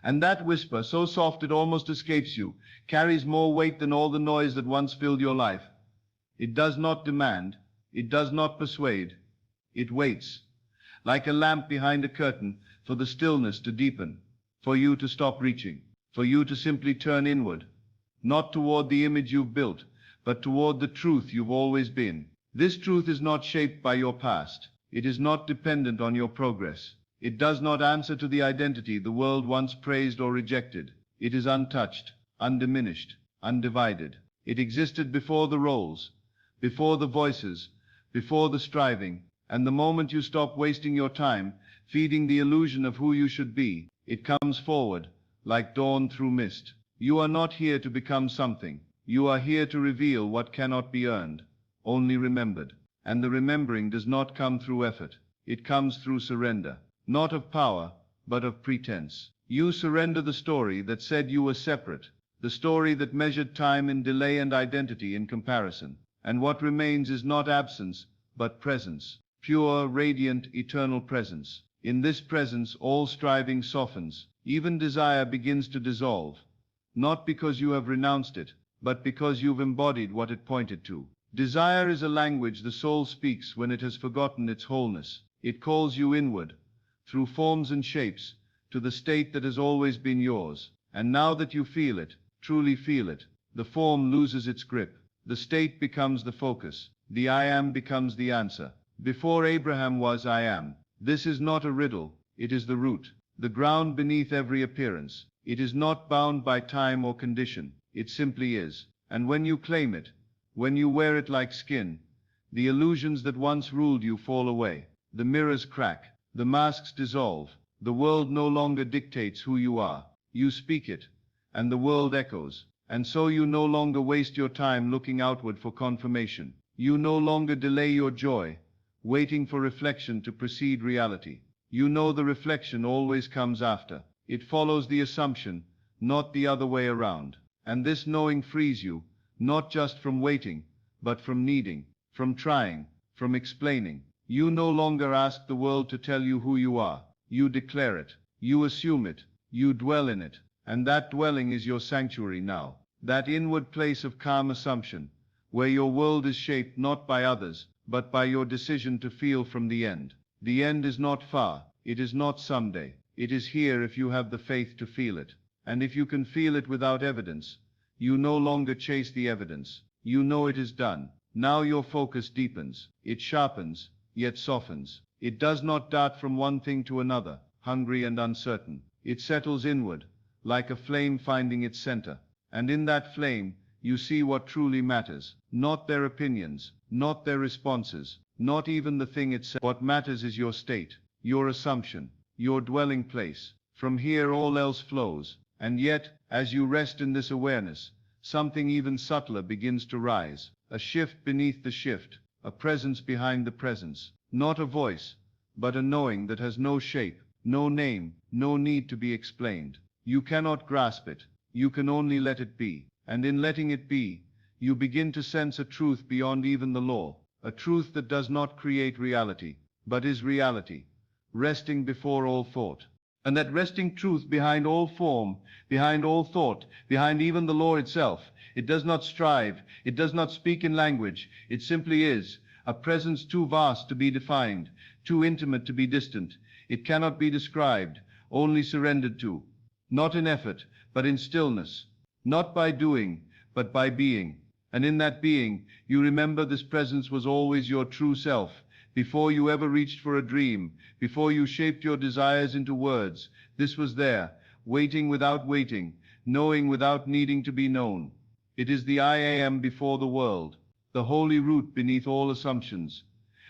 And that whisper, so soft it almost escapes you, carries more weight than all the noise that once filled your life. It does not demand, it does not persuade, it waits, like a lamp behind a curtain, for the stillness to deepen, for you to stop reaching, for you to simply turn inward, not toward the image you've built, but toward the truth you've always been. This truth is not shaped by your past. It is not dependent on your progress. It does not answer to the identity the world once praised or rejected. It is untouched, undiminished, undivided. It existed before the roles, before the voices, before the striving, and the moment you stop wasting your time feeding the illusion of who you should be, it comes forward, like dawn through mist. You are not here to become something. You are here to reveal what cannot be earned, only remembered. And the remembering does not come through effort. It comes through surrender, not of power, but of pretense. You surrender the story that said you were separate, the story that measured time in delay and identity in comparison. And what remains is not absence, but presence. Pure, radiant, eternal presence. In this presence all striving softens, even desire begins to dissolve. Not because you have renounced it, but because you've embodied what it pointed to. Desire is a language the soul speaks when it has forgotten its wholeness. It calls you inward, through forms and shapes, to the state that has always been yours. And now that you feel it, truly feel it, the form loses its grip. The state becomes the focus. The I am becomes the answer. Before Abraham was I am. This is not a riddle, it is the root, the ground beneath every appearance. It is not bound by time or condition, it simply is. And when you claim it, when you wear it like skin, the illusions that once ruled you fall away. The mirrors crack, the masks dissolve, the world no longer dictates who you are. You speak it, and the world echoes. And so you no longer waste your time looking outward for confirmation. You no longer delay your joy, waiting for reflection to precede reality. You know the reflection always comes after. It follows the assumption, not the other way around. And this knowing frees you, not just from waiting, but from needing, from trying, from explaining. You no longer ask the world to tell you who you are. You declare it. You assume it. You dwell in it. And that dwelling is your sanctuary now. That inward place of calm assumption, where your world is shaped not by others, but by your decision to feel from the end. The end is not far. It is not someday. It is here if you have the faith to feel it. And if you can feel it without evidence, you no longer chase the evidence. You know it is done. Now your focus deepens. It sharpens, yet softens. It does not dart from one thing to another, hungry and uncertain. It settles inward, like a flame finding its center. And in that flame, you see what truly matters. Not their opinions, not their responses, not even the thing itself. What matters is your state, your assumption, your dwelling place. From here all else flows. And yet, as you rest in this awareness, something even subtler begins to rise. A shift beneath the shift, a presence behind the presence. Not a voice, but a knowing that has no shape, no name, no need to be explained. You cannot grasp it, you can only let it be. And in letting it be, you begin to sense a truth beyond even the law, a truth that does not create reality, but is reality, resting before all thought. And that resting truth behind all form, behind all thought, behind even the law itself, it does not strive, it does not speak in language, it simply is, a presence too vast to be defined, too intimate to be distant. It cannot be described, only surrendered to. Not in effort, but in stillness. Not by doing, but by being. And in that being, you remember this presence was always your true self. Before you ever reached for a dream, before you shaped your desires into words, this was there, waiting without waiting, knowing without needing to be known. It is the I am before the world, the holy root beneath all assumptions.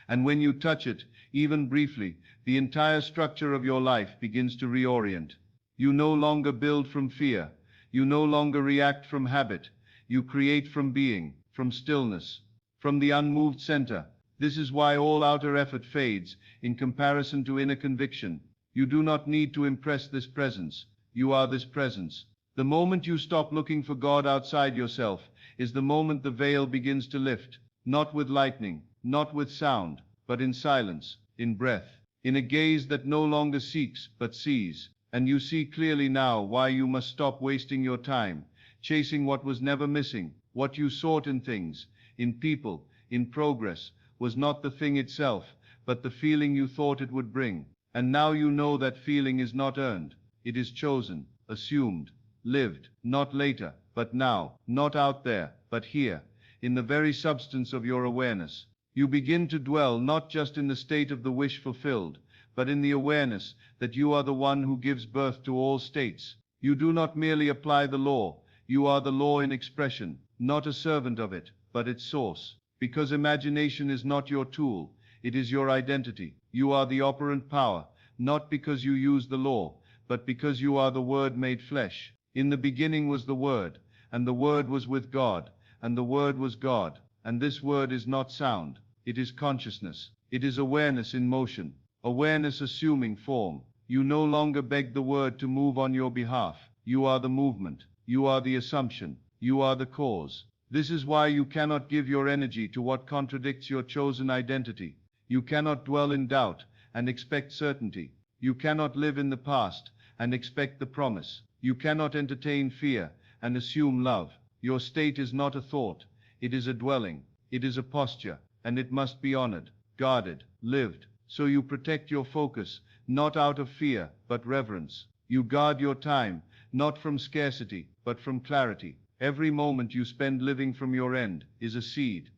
And when you touch it, even briefly, the entire structure of your life begins to reorient. You no longer build from fear. You no longer react from habit. You create from being, from stillness, from the unmoved center. This is why all outer effort fades in comparison to inner conviction. You do not need to impress this presence. You are this presence. The moment you stop looking for God outside yourself is the moment the veil begins to lift, not with lightning, not with sound, but in silence, in breath, in a gaze that no longer seeks but sees. And you see clearly now why you must stop wasting your time, chasing what was never missing. What you sought in things, in people, in progress, was not the thing itself, but the feeling you thought it would bring. And now you know that feeling is not earned. It is chosen, assumed, lived, not later, but now, not out there, but here, in the very substance of your awareness. You begin to dwell not just in the state of the wish fulfilled, but in the awareness that you are the one who gives birth to all states. You do not merely apply the law, you are the law in expression. not a servant of it, but its source. Because imagination is not your tool, it is your identity. You are the operant power, not because you use the law, but because you are the Word made flesh. In the beginning was the Word, and the Word was with God, and the Word was God. And this Word is not sound, it is consciousness. It is awareness in motion, awareness assuming form. You no longer beg the Word to move on your behalf. You are the movement. You are the assumption. You are the cause. This is why you cannot give your energy to what contradicts your chosen identity. You cannot dwell in doubt and expect certainty. You cannot live in the past and expect the promise. You cannot entertain fear and assume love. Your state is not a thought. It is a dwelling. It is a posture, and it must be honored, guarded, lived. So you protect your focus, not out of fear, but reverence. You guard your time, not from scarcity, but from clarity. Every moment you spend living from your end is a seed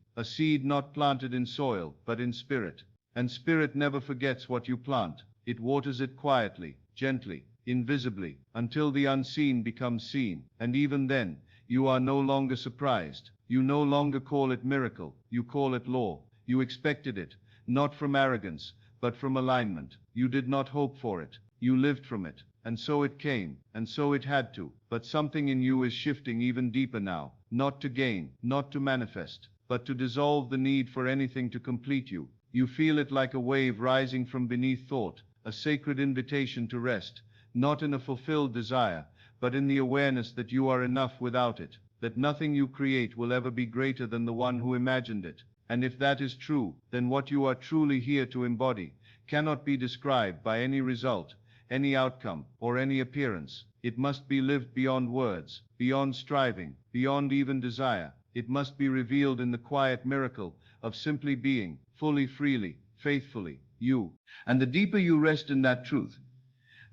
not planted in soil, but in spirit. And spirit never forgets what you plant. It waters it quietly, gently, invisibly, until the unseen becomes seen. And even then, you are no longer surprised. You no longer call it miracle. You call it law. You expected it, not from arrogance, but from alignment. You did not hope for it. You lived from it. And so it came, and so it had to. But something in you is shifting even deeper now, not to gain, not to manifest, but to dissolve the need for anything to complete you. You feel it like a wave rising from beneath thought, a sacred invitation to rest, not in a fulfilled desire, but in the awareness that you are enough without it, that nothing you create will ever be greater than the one who imagined it. And if that is true, then what you are truly here to embody cannot be described by any result, any outcome, or any appearance. It must be lived beyond words, beyond striving, beyond even desire. It must be revealed in the quiet miracle of simply being, fully, freely, faithfully, you. And the deeper you rest in that truth,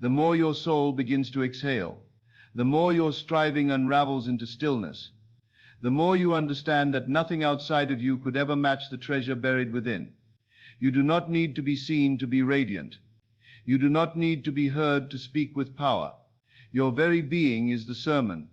the more your soul begins to exhale, the more your striving unravels into stillness, the more you understand that nothing outside of you could ever match the treasure buried within. You do not need to be seen to be radiant. You do not need to be heard to speak with power. Your very being is the sermon,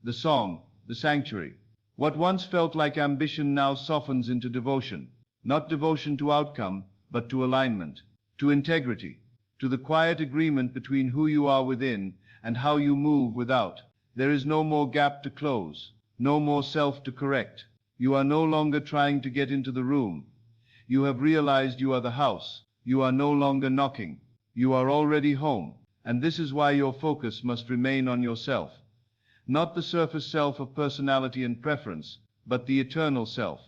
the song, the sanctuary. What once felt like ambition now softens into devotion. Not devotion to outcome, but to alignment, to integrity, to the quiet agreement between who you are within and how you move without. There is no more gap to close, no more self to correct. You are no longer trying to get into the room. You have realized you are the house. You are no longer knocking. You are already home, and this is why your focus must remain on yourself. Not the surface self of personality and preference, but the eternal self.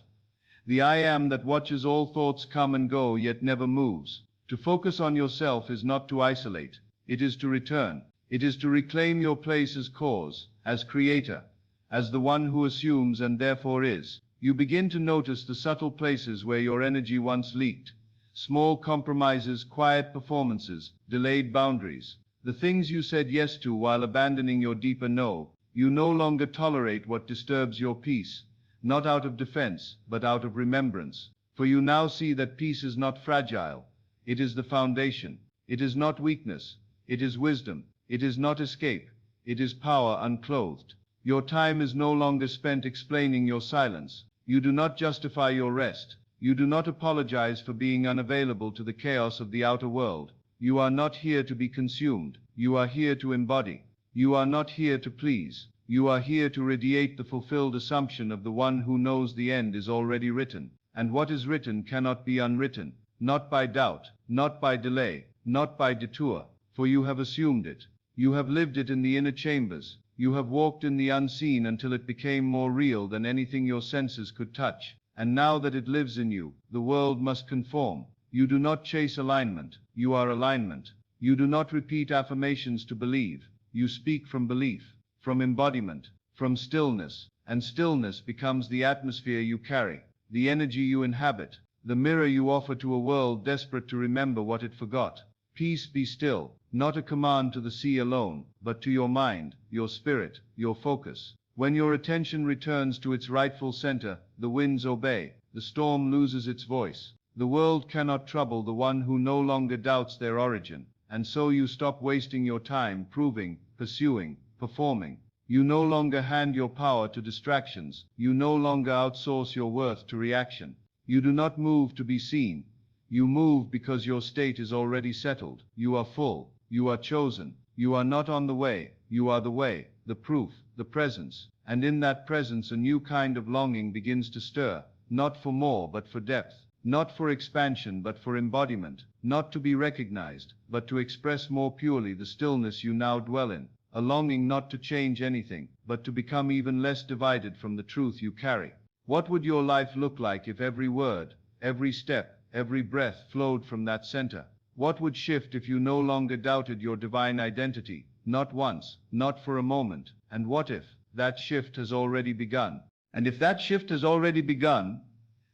The I am that watches all thoughts come and go yet never moves. To focus on yourself is not to isolate, it is to return. It is to reclaim your place as cause, as creator, as the one who assumes and therefore is. You begin to notice the subtle places where your energy once leaked. Small compromises, quiet performances, delayed boundaries. The things you said yes to while abandoning your deeper no. You no longer tolerate what disturbs your peace, not out of defense, but out of remembrance. For you now see that peace is not fragile. It is the foundation. It is not weakness. It is wisdom. It is not escape. It is power unclothed. Your time is no longer spent explaining your silence. You do not justify your rest. You do not apologize for being unavailable to the chaos of the outer world. You are not here to be consumed. You are here to embody. You are not here to please. You are here to radiate the fulfilled assumption of the one who knows the end is already written. And what is written cannot be unwritten. Not by doubt, not by delay, not by detour. For you have assumed it. You have lived it in the inner chambers. You have walked in the unseen until it became more real than anything your senses could touch. And now that it lives in you, the world must conform. You do not chase alignment. You are alignment. You do not repeat affirmations to believe. You speak from belief, from embodiment, from stillness. And stillness becomes the atmosphere you carry, the energy you inhabit, the mirror you offer to a world desperate to remember what it forgot. Peace, be still, not a command to the sea alone, but to your mind, your spirit, your focus. When your attention returns to its rightful center, the winds obey, the storm loses its voice. The world cannot trouble the one who no longer doubts their origin, and so you stop wasting your time proving, pursuing, performing. You no longer hand your power to distractions. You no longer outsource your worth to reaction. You do not move to be seen. You move because your state is already settled. You are full. You are chosen. You are not on the way. You are the way, the proof, the presence. And in that presence a new kind of longing begins to stir, not for more but for depth, not for expansion but for embodiment, not to be recognized, but to express more purely the stillness you now dwell in, a longing not to change anything, but to become even less divided from the truth you carry. What would your life look like if every word, every step, every breath flowed from that center? What would shift if you no longer doubted your divine identity, not once, not for a moment? And what if that shift has already begun? And if that shift has already begun,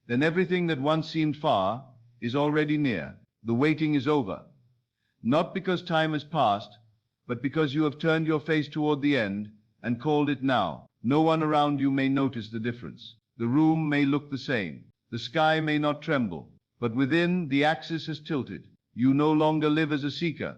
then everything that once seemed far is already near. The waiting is over. Not because time has passed, but because you have turned your face toward the end and called it now. No one around you may notice the difference. The room may look the same. The sky may not tremble. But within, the axis has tilted. You no longer live as a seeker.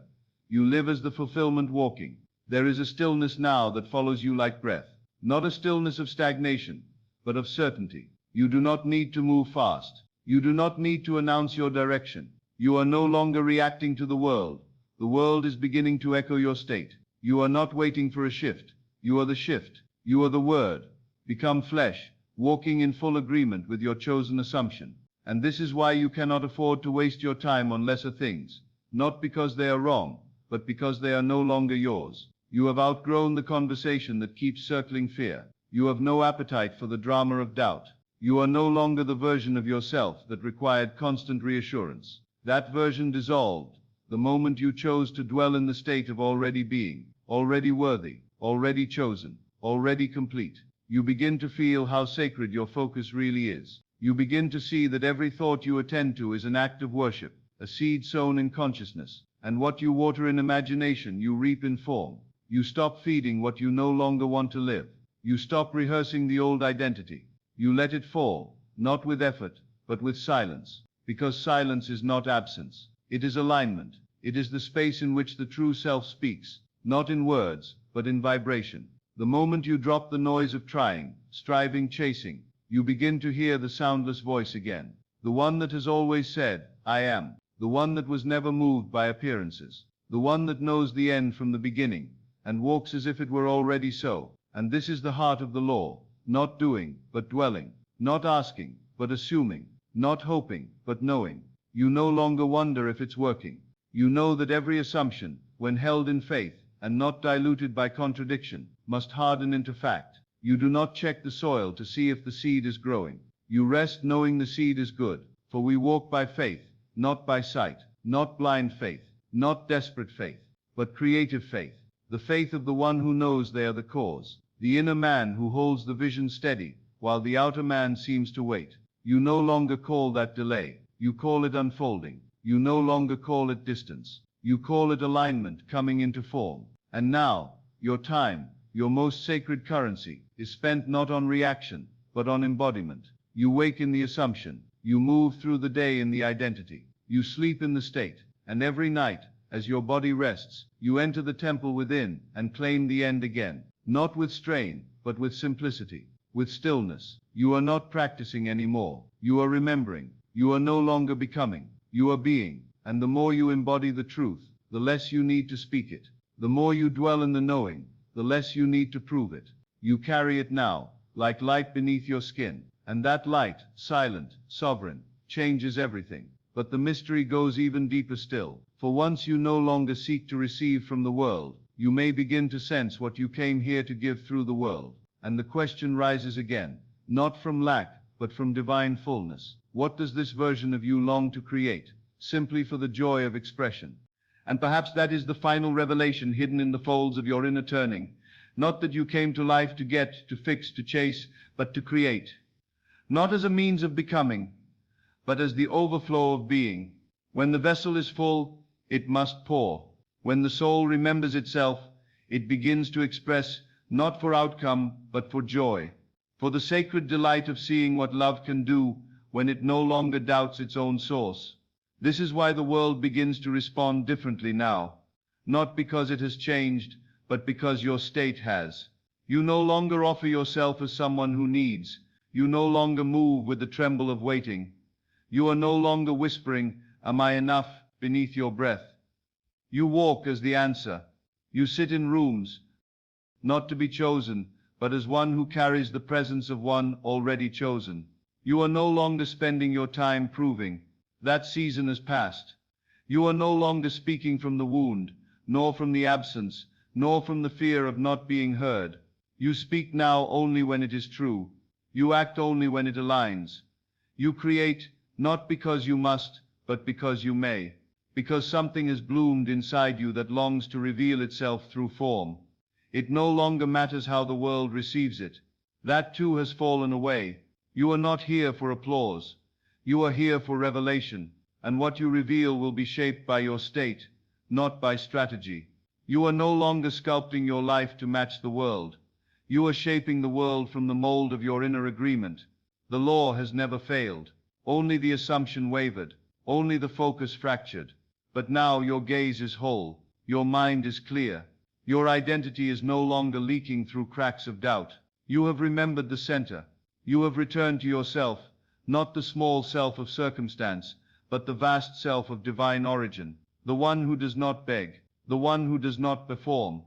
You live as the fulfillment walking. There is a stillness now that follows you like breath. Not a stillness of stagnation, but of certainty. You do not need to move fast. You do not need to announce your direction. You are no longer reacting to the world. The world is beginning to echo your state. You are not waiting for a shift. You are the shift. You are the word. Become flesh, walking in full agreement with your chosen assumption. And this is why you cannot afford to waste your time on lesser things. Not because they are wrong, but because they are no longer yours. You have outgrown the conversation that keeps circling fear. You have no appetite for the drama of doubt. You are no longer the version of yourself that required constant reassurance. That version dissolved the moment you chose to dwell in the state of already being, already worthy, already chosen, already complete. You begin to feel how sacred your focus really is. You begin to see that every thought you attend to is an act of worship, a seed sown in consciousness, and what you water in imagination you reap in form. You stop feeding what you no longer want to live. You stop rehearsing the old identity. You let it fall, not with effort, but with silence, because silence is not absence. It is alignment. It is the space in which the true self speaks, not in words, but in vibration. The moment you drop the noise of trying, striving, chasing, you begin to hear the soundless voice again. The one that has always said, I am. The one that was never moved by appearances. The one that knows the end from the beginning, and walks as if it were already so. And this is the heart of the law. Not doing, but dwelling. Not asking, but assuming. Not hoping, but knowing. You no longer wonder if it's working. You know that every assumption, when held in faith, and not diluted by contradiction, must harden into fact. You do not check the soil to see if the seed is growing. You rest knowing the seed is good, for we walk by faith, not by sight, not blind faith, not desperate faith, but creative faith, the faith of the one who knows they are the cause, the inner man who holds the vision steady, while the outer man seems to wait. You no longer call that delay. You call it unfolding. You no longer call it distance. You call it alignment coming into form. And now, your time, your most sacred currency, is spent not on reaction, but on embodiment. You wake in the assumption. You move through the day in the identity. You sleep in the state. And every night, as your body rests, you enter the temple within and claim the end again. Not with strain, but with simplicity, with stillness. You are not practicing anymore. You are remembering. You are no longer becoming. You are being. And the more you embody the truth, the less you need to speak it. The more you dwell in the knowing, the less you need to prove it. You carry it now, like light beneath your skin. And that light, silent, sovereign, changes everything. But the mystery goes even deeper still. For once you no longer seek to receive from the world, you may begin to sense what you came here to give through the world. And the question rises again, not from lack, but from divine fullness. What does this version of you long to create? Simply for the joy of expression. And perhaps that is the final revelation hidden in the folds of your inner turning. Not that you came to life to get, to fix, to chase, but to create. Not as a means of becoming, but as the overflow of being. When the vessel is full, it must pour. When the soul remembers itself, it begins to express, not for outcome, but for joy. For the sacred delight of seeing what love can do when it no longer doubts its own source. This is why the world begins to respond differently now. Not because it has changed, but because your state has. You no longer offer yourself as someone who needs. You no longer move with the tremble of waiting. You are no longer whispering, "Am I enough?" beneath your breath. You walk as the answer. You sit in rooms, not to be chosen, but as one who carries the presence of one already chosen. You are no longer spending your time proving. That season has passed. You are no longer speaking from the wound, nor from the absence, nor from the fear of not being heard. You speak now only when it is true. You act only when it aligns. You create, not because you must, but because you may. Because something has bloomed inside you that longs to reveal itself through form. It no longer matters how the world receives it. That too has fallen away. You are not here for applause. You are here for revelation, and what you reveal will be shaped by your state, not by strategy. You are no longer sculpting your life to match the world. You are shaping the world from the mold of your inner agreement. The law has never failed. Only the assumption wavered. Only the focus fractured. But now your gaze is whole. Your mind is clear. Your identity is no longer leaking through cracks of doubt. You have remembered the center. You have returned to yourself, not the small self of circumstance, but the vast self of divine origin, the one who does not beg, the one who does not perform,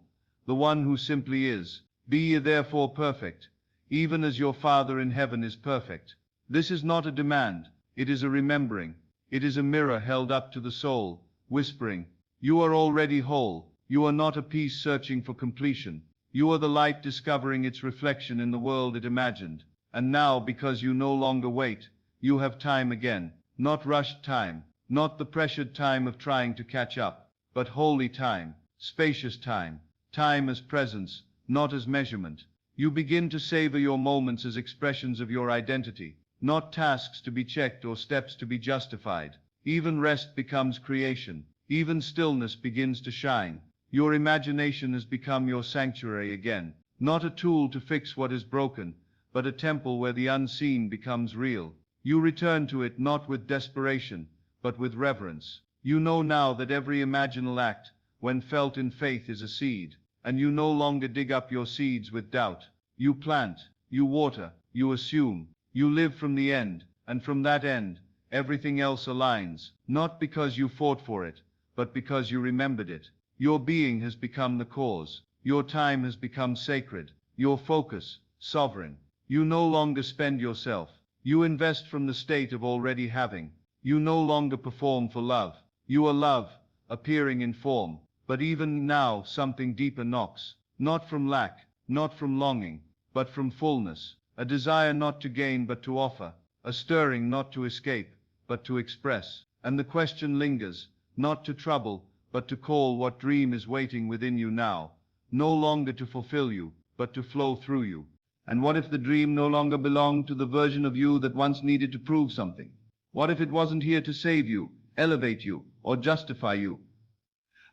the one who simply is. Be ye therefore perfect, even as your Father in heaven is perfect. This is not a demand, it is a remembering. It is a mirror held up to the soul, whispering, "You are already whole. You are not a piece searching for completion. You are the light discovering its reflection in the world it imagined. And now, because you no longer wait, you have time again. Not rushed time, not the pressured time of trying to catch up, but holy time, spacious time, time as presence, not as measurement. You begin to savor your moments as expressions of your identity, not tasks to be checked or steps to be justified. Even rest becomes creation. Even stillness begins to shine. Your imagination has become your sanctuary again, not a tool to fix what is broken, but a temple where the unseen becomes real. You return to it not with desperation, but with reverence. You know now that every imaginal act, when felt in faith, is a seed, and you no longer dig up your seeds with doubt. You plant, you water, you assume, you live from the end, and from that end, everything else aligns, not because you fought for it, but because you remembered it. Your being has become the cause. Your time has become sacred. Your focus, sovereign. You no longer spend yourself. You invest from the state of already having. You no longer perform for love. You are love, appearing in form. But even now something deeper knocks. Not from lack, not from longing, but from fullness. A desire not to gain but to offer. A stirring not to escape, but to express. And the question lingers, not to trouble, but to call what dream is waiting within you now, no longer to fulfill you, but to flow through you. And what if the dream no longer belonged to the version of you that once needed to prove something? What if it wasn't here to save you, elevate you, or justify you,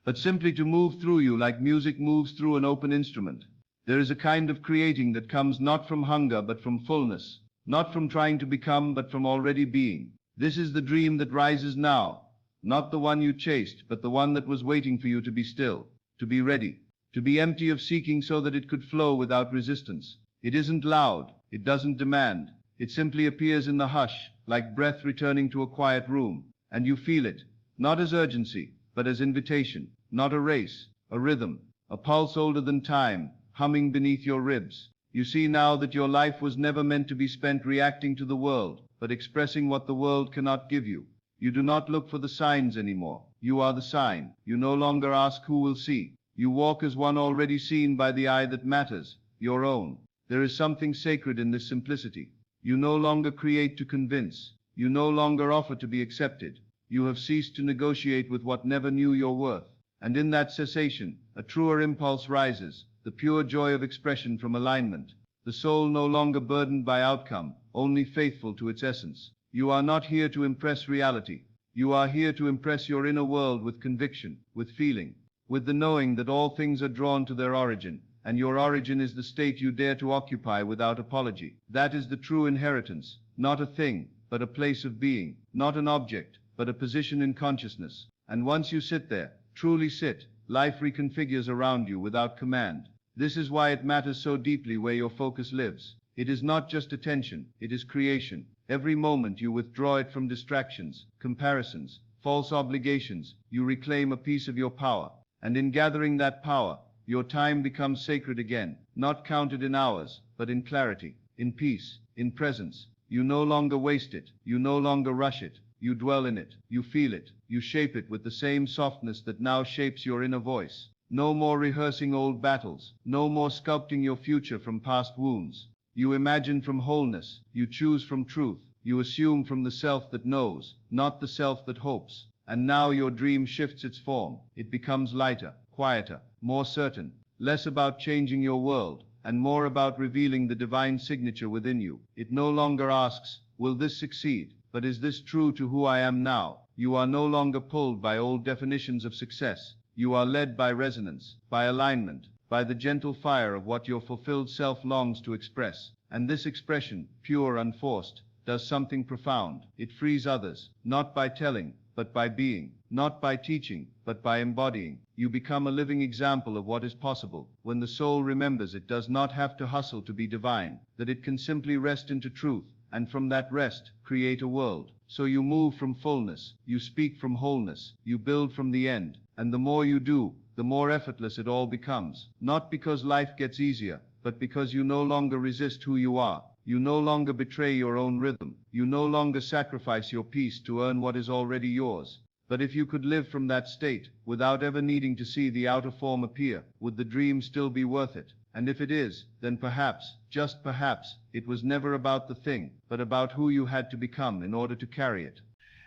but simply to move through you like music moves through an open instrument? There is a kind of creating that comes not from hunger but from fullness, not from trying to become but from already being. This is the dream that rises now. Not the one you chased, but the one that was waiting for you to be still, to be ready, to be empty of seeking so that it could flow without resistance. It isn't loud, it doesn't demand, it simply appears in the hush, like breath returning to a quiet room, and you feel it, not as urgency, but as invitation, not a race, a rhythm, a pulse older than time, humming beneath your ribs. You see now that your life was never meant to be spent reacting to the world, but expressing what the world cannot give you. You do not look for the signs anymore. You are the sign. You no longer ask who will see. You walk as one already seen by the eye that matters, your own. There is something sacred in this simplicity. You no longer create to convince. You no longer offer to be accepted. You have ceased to negotiate with what never knew your worth. And in that cessation, a truer impulse rises, the pure joy of expression from alignment. The soul no longer burdened by outcome, only faithful to its essence. You are not here to impress reality. You are here to impress your inner world with conviction, with feeling, with the knowing that all things are drawn to their origin, and your origin is the state you dare to occupy without apology. That is the true inheritance, not a thing, but a place of being, not an object, but a position in consciousness. And once you sit there, truly sit, life reconfigures around you without command. This is why it matters so deeply where your focus lives. It is not just attention, it is creation. Every moment you withdraw it from distractions, comparisons, false obligations, you reclaim a piece of your power. And in gathering that power, your time becomes sacred again, not counted in hours, but in clarity, in peace, in presence. You no longer waste it, you no longer rush it, you dwell in it, you feel it, you shape it with the same softness that now shapes your inner voice. No more rehearsing old battles, no more sculpting your future from past wounds. You imagine from wholeness, you choose from truth, you assume from the self that knows, not the self that hopes. And now your dream shifts its form. It becomes lighter, quieter, more certain, less about changing your world, and more about revealing the divine signature within you. It no longer asks, will this succeed? But is this true to who I am now? You are no longer pulled by old definitions of success. You are led by resonance, by alignment, by the gentle fire of what your fulfilled self longs to express. And this expression, pure, unforced, does something profound. It frees others, not by telling, but by being, not by teaching, but by embodying. You become a living example of what is possible, when the soul remembers it does not have to hustle to be divine, that it can simply rest into truth, and from that rest, create a world. So you move from fullness, you speak from wholeness, you build from the end, and the more you do, the more effortless it all becomes. Not because life gets easier, but because you no longer resist who you are. You no longer betray your own rhythm. You no longer sacrifice your peace to earn what is already yours. But if you could live from that state, without ever needing to see the outer form appear, would the dream still be worth it? And if it is, then perhaps, just perhaps, it was never about the thing, but about who you had to become in order to carry it.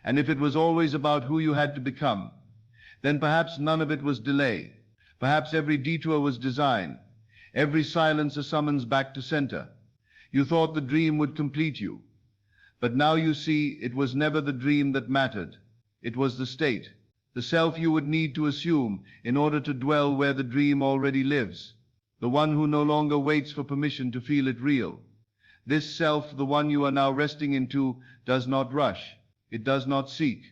And if it was always about who you had to become, then perhaps none of it was delay. Perhaps every detour was design, every silence a summons back to center. You thought the dream would complete you, but now you see it was never the dream that mattered. It was the state, the self you would need to assume in order to dwell where the dream already lives, the one who no longer waits for permission to feel it real. This self, the one you are now resting into, does not rush, it does not seek,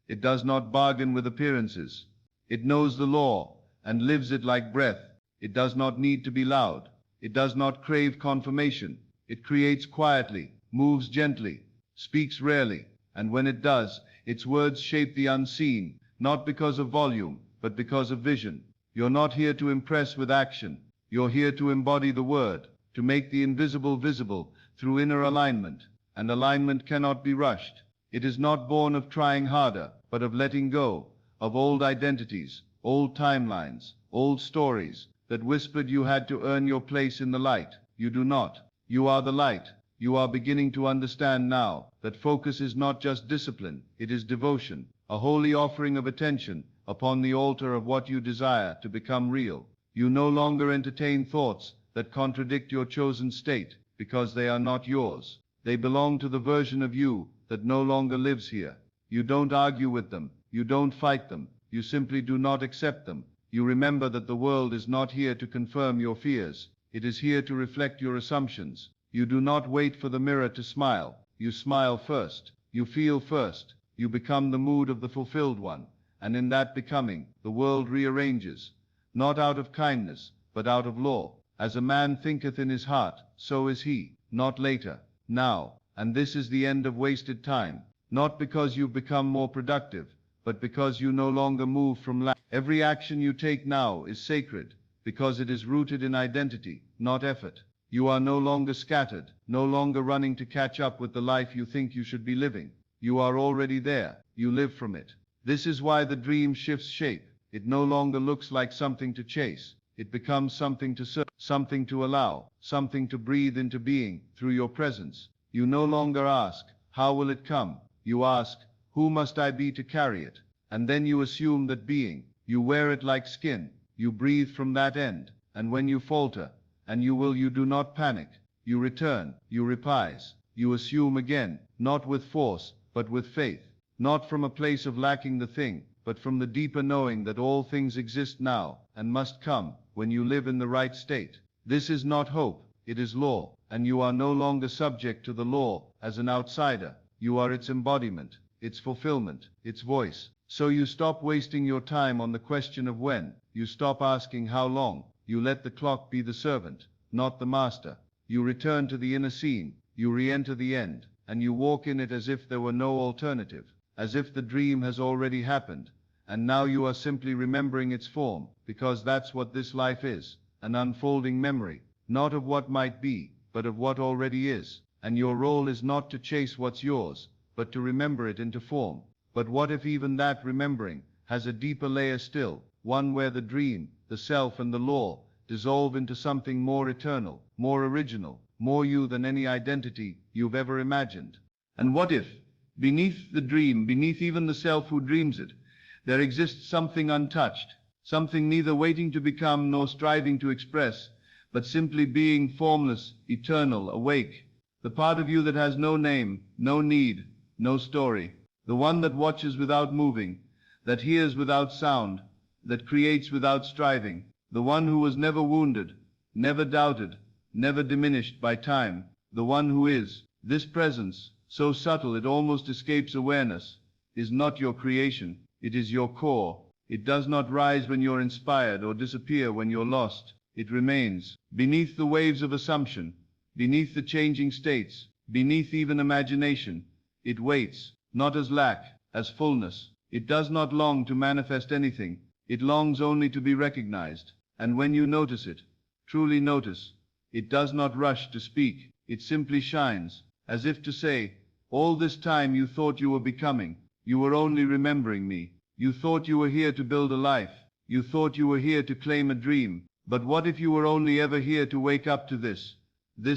it does not bargain with appearances. It knows the law and lives it like breath. It does not need to be loud. It does not crave confirmation. It creates quietly, moves gently, speaks rarely, and when it does, its words shape the unseen, not because of volume, but because of vision. You're not here to impress with action. You're here to embody the word, to make the invisible visible through inner alignment. And alignment cannot be rushed. It is not born of trying harder, but of letting go, of old identities, old timelines, old stories that whispered you had to earn your place in the light. You do not. You are the light. You are beginning to understand now that focus is not just discipline, it is devotion, a holy offering of attention upon the altar of what you desire to become real. You no longer entertain thoughts that contradict your chosen state, because they are not yours. They belong to the version of you that no longer lives here. You don't argue with them. You don't fight them. You simply do not accept them. You remember that the world is not here to confirm your fears. It is here to reflect your assumptions. You do not wait for the mirror to smile. You smile first. You feel first. You become the mood of the fulfilled one. And in that becoming, the world rearranges. Not out of kindness, but out of law. As a man thinketh in his heart, so is he. Not later. Now. And this is the end of wasted time. Not because you've become more productive, but because you no longer move from lack. Every action you take now is sacred, because it is rooted in identity, not effort. You are no longer scattered, no longer running to catch up with the life you think you should be living. You are already there. You live from it. This is why the dream shifts shape. It no longer looks like something to chase. It becomes something to serve, something to allow, something to breathe into being through your presence. You no longer ask, how will it come? You ask, who must I be to carry it? And then you assume that being. You wear it like skin. You breathe from that end. And when you falter, and you will, you do not panic. You return, you reprise, you assume again, not with force, but with faith. Not from a place of lacking the thing, but from the deeper knowing that all things exist now, and must come, when you live in the right state. This is not hope, it is law, and you are no longer subject to the law as an outsider. You are its embodiment, its fulfillment, its voice. So you stop wasting your time on the question of when. You stop asking how long, You let the clock be the servant, not the master. You return to the inner scene, you re-enter the end, and you walk in it as if there were no alternative, as if the dream has already happened, and now you are simply remembering its form, because that's what this life is, an unfolding memory, not of what might be, but of what already is, and your role is not to chase what's yours, but to remember it into form. But what if even that remembering has a deeper layer still, one where the dream, the self and the law dissolve into something more eternal, more original, more you than any identity you've ever imagined? And what if, beneath the dream, beneath even the self who dreams it, there exists something untouched, something neither waiting to become nor striving to express, but simply being formless, eternal, awake, the part of you that has no name, no need, no story, the one that watches without moving, that hears without sound, that creates without striving, the one who was never wounded, never doubted, never diminished by time, the one who is. This presence, so subtle it almost escapes awareness, is not your creation, it is your core. It does not rise when you're inspired or disappear when you're lost. It remains, beneath the waves of assumption, beneath the changing states, beneath even imagination. It waits, not as lack, as fullness. It does not long to manifest anything, it longs only to be recognized. And when you notice it, truly notice, it does not rush to speak, it simply shines, as if to say, all this time you thought you were becoming, you were only remembering me. You thought you were here to build a life, you thought you were here to claim a dream, but what if you were only ever here to wake up to this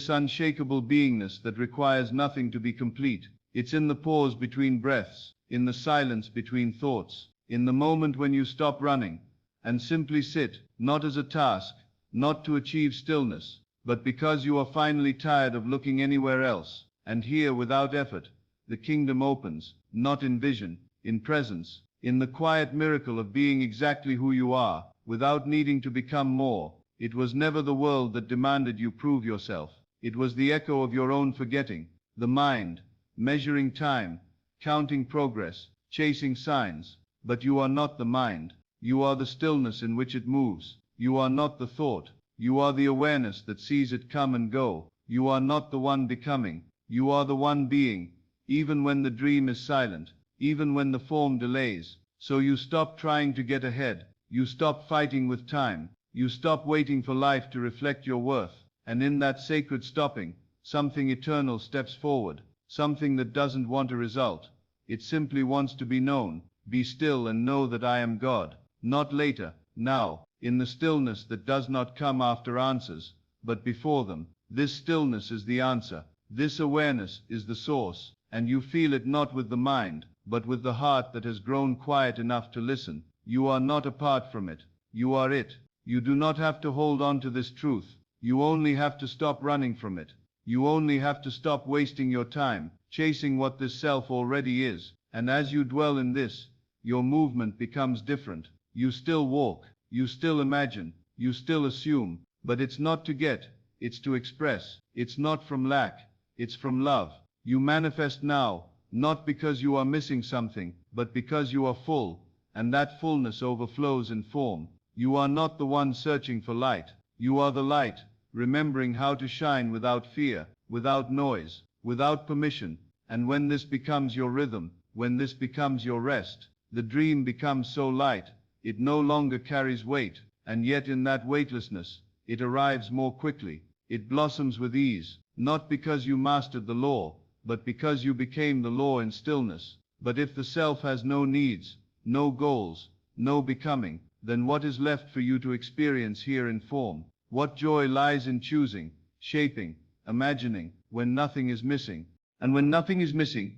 unshakable beingness that requires nothing to be complete? It's in the pause between breaths, in the silence between thoughts, in the moment when you stop running and simply sit, not as a task, not to achieve stillness, but because you are finally tired of looking anywhere else. And here, without effort, the kingdom opens, not in vision, in presence, in the quiet miracle of being exactly who you are, without needing to become more. It was never the world that demanded you prove yourself. It was the echo of your own forgetting, the mind, measuring time, counting progress, chasing signs. But you are not the mind. You are the stillness in which it moves. You are not the thought. You are the awareness that sees it come and go. You are not the one becoming. You are the one being, even when the dream is silent, even when the form delays. So you stop trying to get ahead. You stop fighting with time. You stop waiting for life to reflect your worth. And in that sacred stopping, something eternal steps forward, something that doesn't want a result. It simply wants to be known. Be still and know that I am God. Not later, now, in the stillness that does not come after answers, but before them. This stillness is the answer. This awareness is the source, and you feel it not with the mind, but with the heart that has grown quiet enough to listen. You are not apart from it. You are it. You do not have to hold on to this truth. You only have to stop running from it. You only have to stop wasting your time, chasing what this self already is. And as you dwell in this, your movement becomes different. You still walk, you still imagine, you still assume, but it's not to get, it's to express. It's not from lack, it's from love. You manifest now, not because you are missing something, but because you are full, and that fullness overflows in form. You are not the one searching for light. You are the light, remembering how to shine without fear, without noise, without permission. And when this becomes your rhythm, when this becomes your rest, the dream becomes so light, it no longer carries weight, and yet in that weightlessness, it arrives more quickly. It blossoms with ease, not because you mastered the law, but because you became the law in stillness. But if the self has no needs, no goals, no becoming, then what is left for you to experience here in form? What joy lies in choosing, shaping, imagining, when nothing is missing? And when nothing is missing,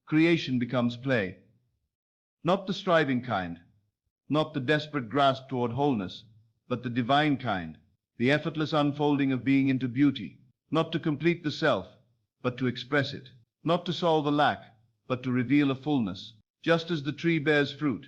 creation becomes play. Not the striving kind, not the desperate grasp toward wholeness, but the divine kind, the effortless unfolding of being into beauty, not to complete the self, but to express it, not to solve a lack, but to reveal a fullness. Just as the tree bears fruit,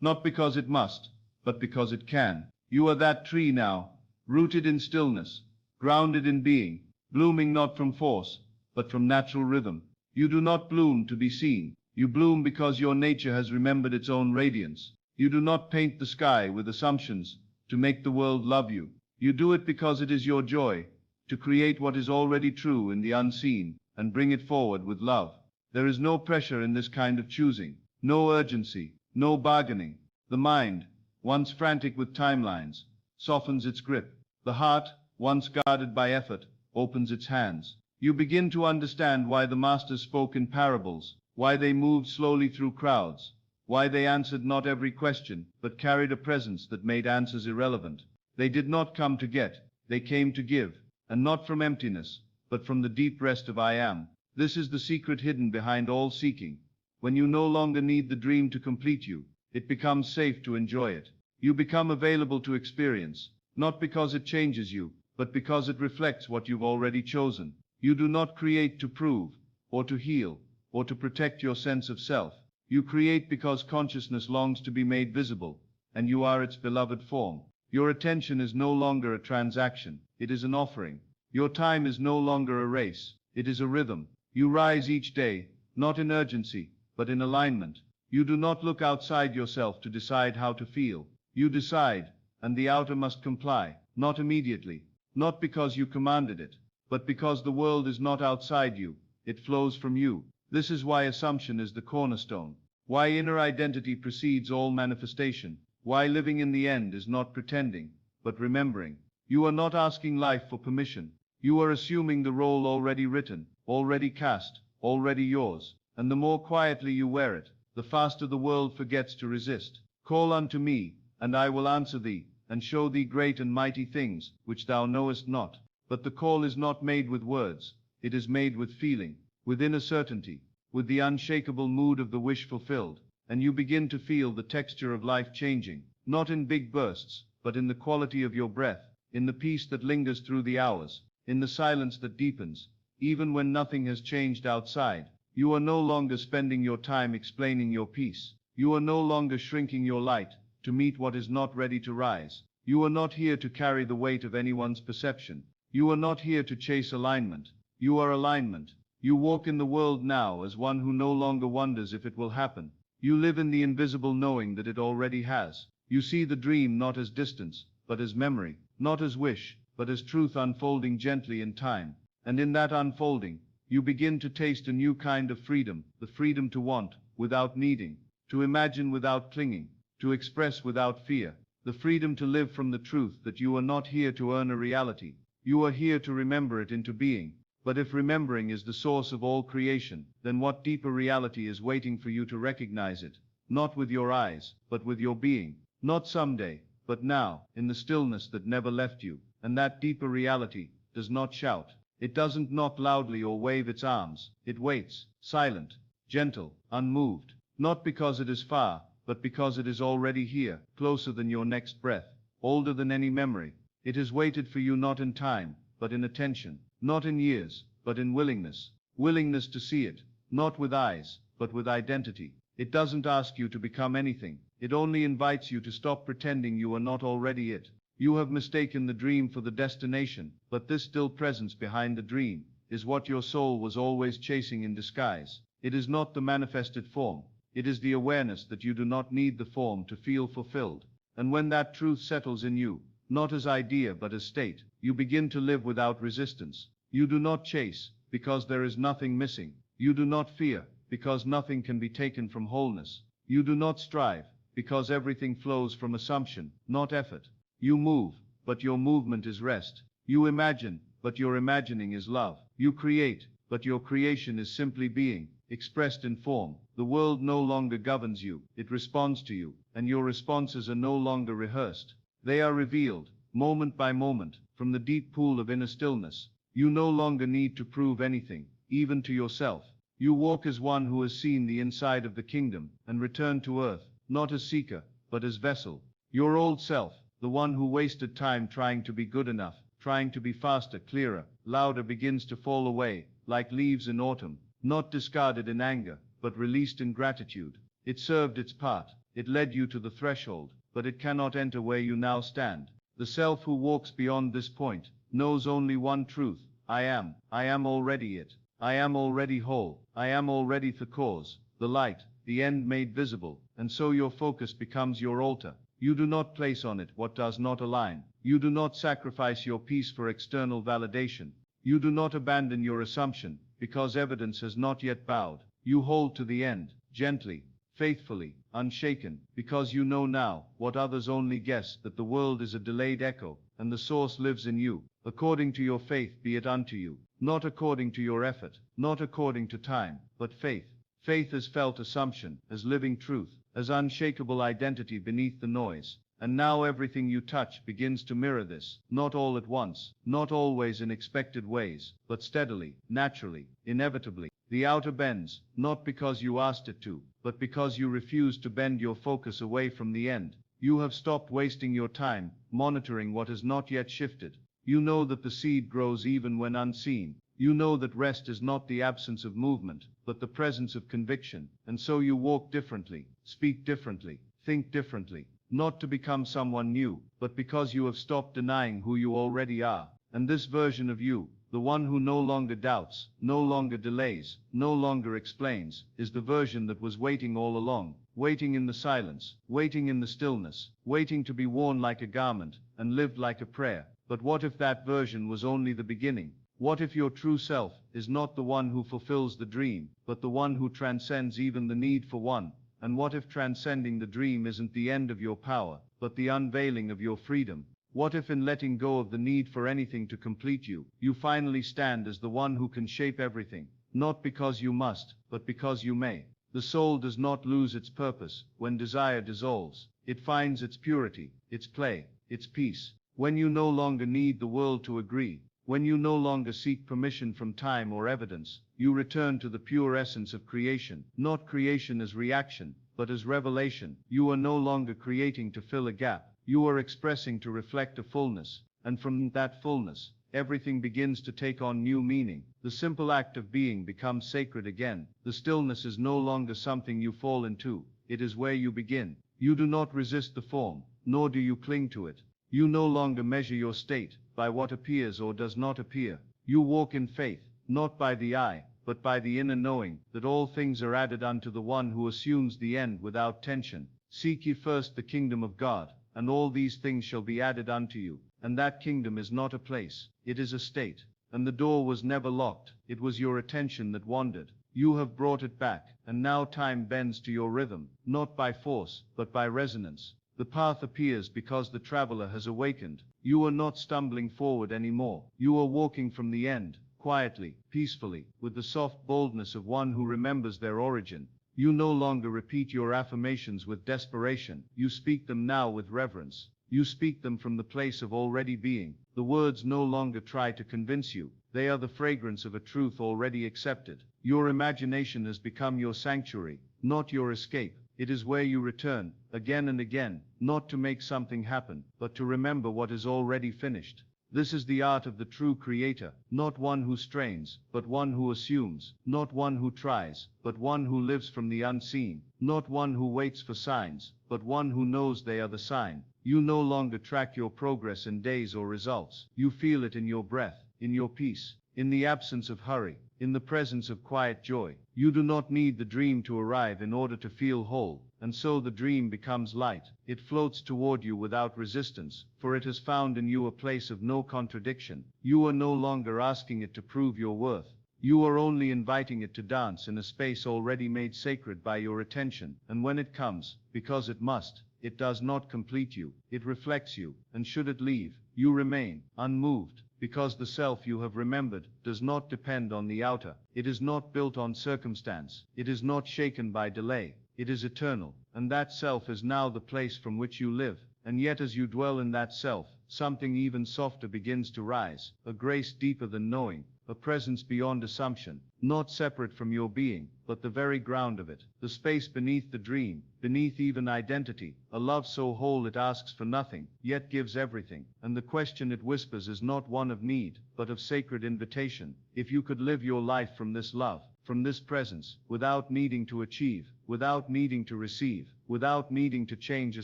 not because it must, but because it can. You are that tree now, rooted in stillness, grounded in being, blooming not from force, but from natural rhythm. You do not bloom to be seen. You bloom because your nature has remembered its own radiance. You do not paint the sky with assumptions to make the world love you. You do it because it is your joy to create what is already true in the unseen and bring it forward with love. There is no pressure in this kind of choosing, no urgency, no bargaining. The mind, once frantic with timelines, softens its grip. The heart, once guarded by effort, opens its hands. You begin to understand why the masters spoke in parables, why they moved slowly through crowds, why they answered not every question, but carried a presence that made answers irrelevant. They did not come to get, they came to give, and not from emptiness, but from the deep rest of I am. This is the secret hidden behind all seeking. When you no longer need the dream to complete you, it becomes safe to enjoy it. You become available to experience, not because it changes you, but because it reflects what you've already chosen. You do not create to prove, or to heal, or to protect your sense of self. You create because consciousness longs to be made visible, and you are its beloved form. Your attention is no longer a transaction, it is an offering. Your time is no longer a race, it is a rhythm. You rise each day, not in urgency, but in alignment. You do not look outside yourself to decide how to feel. You decide, and the outer must comply, not immediately, not because you commanded it, but because the world is not outside you, it flows from you. This is why assumption is the cornerstone, why inner identity precedes all manifestation, why living in the end is not pretending, but remembering. You are not asking life for permission. You are assuming the role already written, already cast, already yours, and the more quietly you wear it, the faster the world forgets to resist. Call unto me, and I will answer thee, and show thee great and mighty things, which thou knowest not. But the call is not made with words, it is made with feeling, with inner certainty, with the unshakable mood of the wish fulfilled, and you begin to feel the texture of life changing, not in big bursts, but in the quality of your breath, in the peace that lingers through the hours, in the silence that deepens, even when nothing has changed outside. You are no longer spending your time explaining your peace. You are no longer shrinking your light to meet what is not ready to rise. You are not here to carry the weight of anyone's perception. You are not here to chase alignment. You are alignment. You walk in the world now as one who no longer wonders if it will happen. You live in the invisible knowing that it already has. You see the dream not as distance, but as memory, not as wish, but as truth unfolding gently in time. And in that unfolding, you begin to taste a new kind of freedom, the freedom to want without needing, to imagine without clinging, to express without fear, the freedom to live from the truth that you are not here to earn a reality. You are here to remember it into being. But if remembering is the source of all creation, then what deeper reality is waiting for you to recognize it? Not with your eyes, but with your being. Not someday, but now, in the stillness that never left you. And that deeper reality does not shout. It doesn't knock loudly or wave its arms. It waits, silent, gentle, unmoved. Not because it is far, but because it is already here, closer than your next breath, older than any memory. It has waited for you not in time, but in attention, not in years, but in willingness. Willingness to see it, not with eyes, but with identity. It doesn't ask you to become anything. It only invites you to stop pretending you are not already it. You have mistaken the dream for the destination, but this still presence behind the dream is what your soul was always chasing in disguise. It is not the manifested form. It is the awareness that you do not need the form to feel fulfilled. And when that truth settles in you, not as idea but as state, you begin to live without resistance. You do not chase, because there is nothing missing. You do not fear, because nothing can be taken from wholeness. You do not strive, because everything flows from assumption, not effort. You move, but your movement is rest. You imagine, but your imagining is love. You create, but your creation is simply being, expressed in form. The world no longer governs you, it responds to you, and your responses are no longer rehearsed. They are revealed, moment by moment, from the deep pool of inner stillness. You no longer need to prove anything, even to yourself. You walk as one who has seen the inside of the kingdom, and returned to earth, not as seeker, but as vessel. Your old self, the one who wasted time trying to be good enough, trying to be faster, clearer, louder, begins to fall away, like leaves in autumn, not discarded in anger, but released in gratitude. It served its part. It led you to the threshold, but it cannot enter where you now stand. The self who walks beyond this point knows only one truth. I am. I am already it. I am already whole. I am already the cause, the light, the end made visible. And so your focus becomes your altar. You do not place on it what does not align. You do not sacrifice your peace for external validation. You do not abandon your assumption, because evidence has not yet bowed. You hold to the end, gently, faithfully, unshaken, because you know now, what others only guess, that the world is a delayed echo, and the source lives in you. According to your faith be it unto you, not according to your effort, not according to time, but faith. Faith as felt assumption, as living truth, as unshakable identity beneath the noise. And now everything you touch begins to mirror this, not all at once, not always in expected ways, but steadily, naturally, inevitably. The outer bends, not because you asked it to, but because you refuse to bend your focus away from the end. You have stopped wasting your time, monitoring what has not yet shifted. You know that the seed grows even when unseen. You know that rest is not the absence of movement, but the presence of conviction. And so you walk differently, speak differently, think differently. Not to become someone new, but because you have stopped denying who you already are. And this version of you, the one who no longer doubts, no longer delays, no longer explains, is the version that was waiting all along, waiting in the silence, waiting in the stillness, waiting to be worn like a garment, and lived like a prayer. But what if that version was only the beginning? What if your true self is not the one who fulfills the dream, but the one who transcends even the need for one? And what if transcending the dream isn't the end of your power, but the unveiling of your freedom? What if in letting go of the need for anything to complete you, you finally stand as the one who can shape everything, not because you must, but because you may? The soul does not lose its purpose when desire dissolves. It finds its purity, its play, its peace. When you no longer need the world to agree, when you no longer seek permission from time or evidence, you return to the pure essence of creation, not creation as reaction, but as revelation. You are no longer creating to fill a gap, you are expressing to reflect a fullness, and from that fullness, everything begins to take on new meaning. The simple act of being becomes sacred again. The stillness is no longer something you fall into, it is where you begin. You do not resist the form, nor do you cling to it. You no longer measure your state by what appears or does not appear. You walk in faith, not by the eye, but by the inner knowing that all things are added unto the one who assumes the end without tension. Seek ye first the kingdom of God, and all these things shall be added unto you. And that kingdom is not a place, it is a state. And the door was never locked, it was your attention that wandered. You have brought it back, and now time bends to your rhythm, not by force, but by resonance. The path appears because the traveler has awakened. You are not stumbling forward anymore. You are walking from the end, quietly, peacefully, with the soft boldness of one who remembers their origin. You no longer repeat your affirmations with desperation. You speak them now with reverence. You speak them from the place of already being. The words no longer try to convince you. They are the fragrance of a truth already accepted. Your imagination has become your sanctuary, not your escape. It is where you return, again and again, not to make something happen, but to remember what is already finished. This is the art of the true creator, not one who strains, but one who assumes, not one who tries, but one who lives from the unseen, not one who waits for signs, but one who knows they are the sign. You no longer track your progress in days or results. You feel it in your breath, in your peace, in the absence of hurry, in the presence of quiet joy. You do not need the dream to arrive in order to feel whole, and so the dream becomes light. It floats toward you without resistance, for it has found in you a place of no contradiction. You are no longer asking it to prove your worth. You are only inviting it to dance in a space already made sacred by your attention. And when it comes, because it must, it does not complete you, it reflects you, and should it leave, you remain, unmoved. Because the self you have remembered does not depend on the outer. It is not built on circumstance. It is not shaken by delay. It is eternal. And that self is now the place from which you live. And yet as you dwell in that self, something even softer begins to rise. A grace deeper than knowing. A presence beyond assumption. Not separate from your being, but the very ground of it. The space beneath the dream, beneath even identity. A love so whole it asks for nothing, yet gives everything. And the question it whispers is not one of need, but of sacred invitation. If you could live your life from this love, from this presence, without needing to achieve, without needing to receive, without needing to change a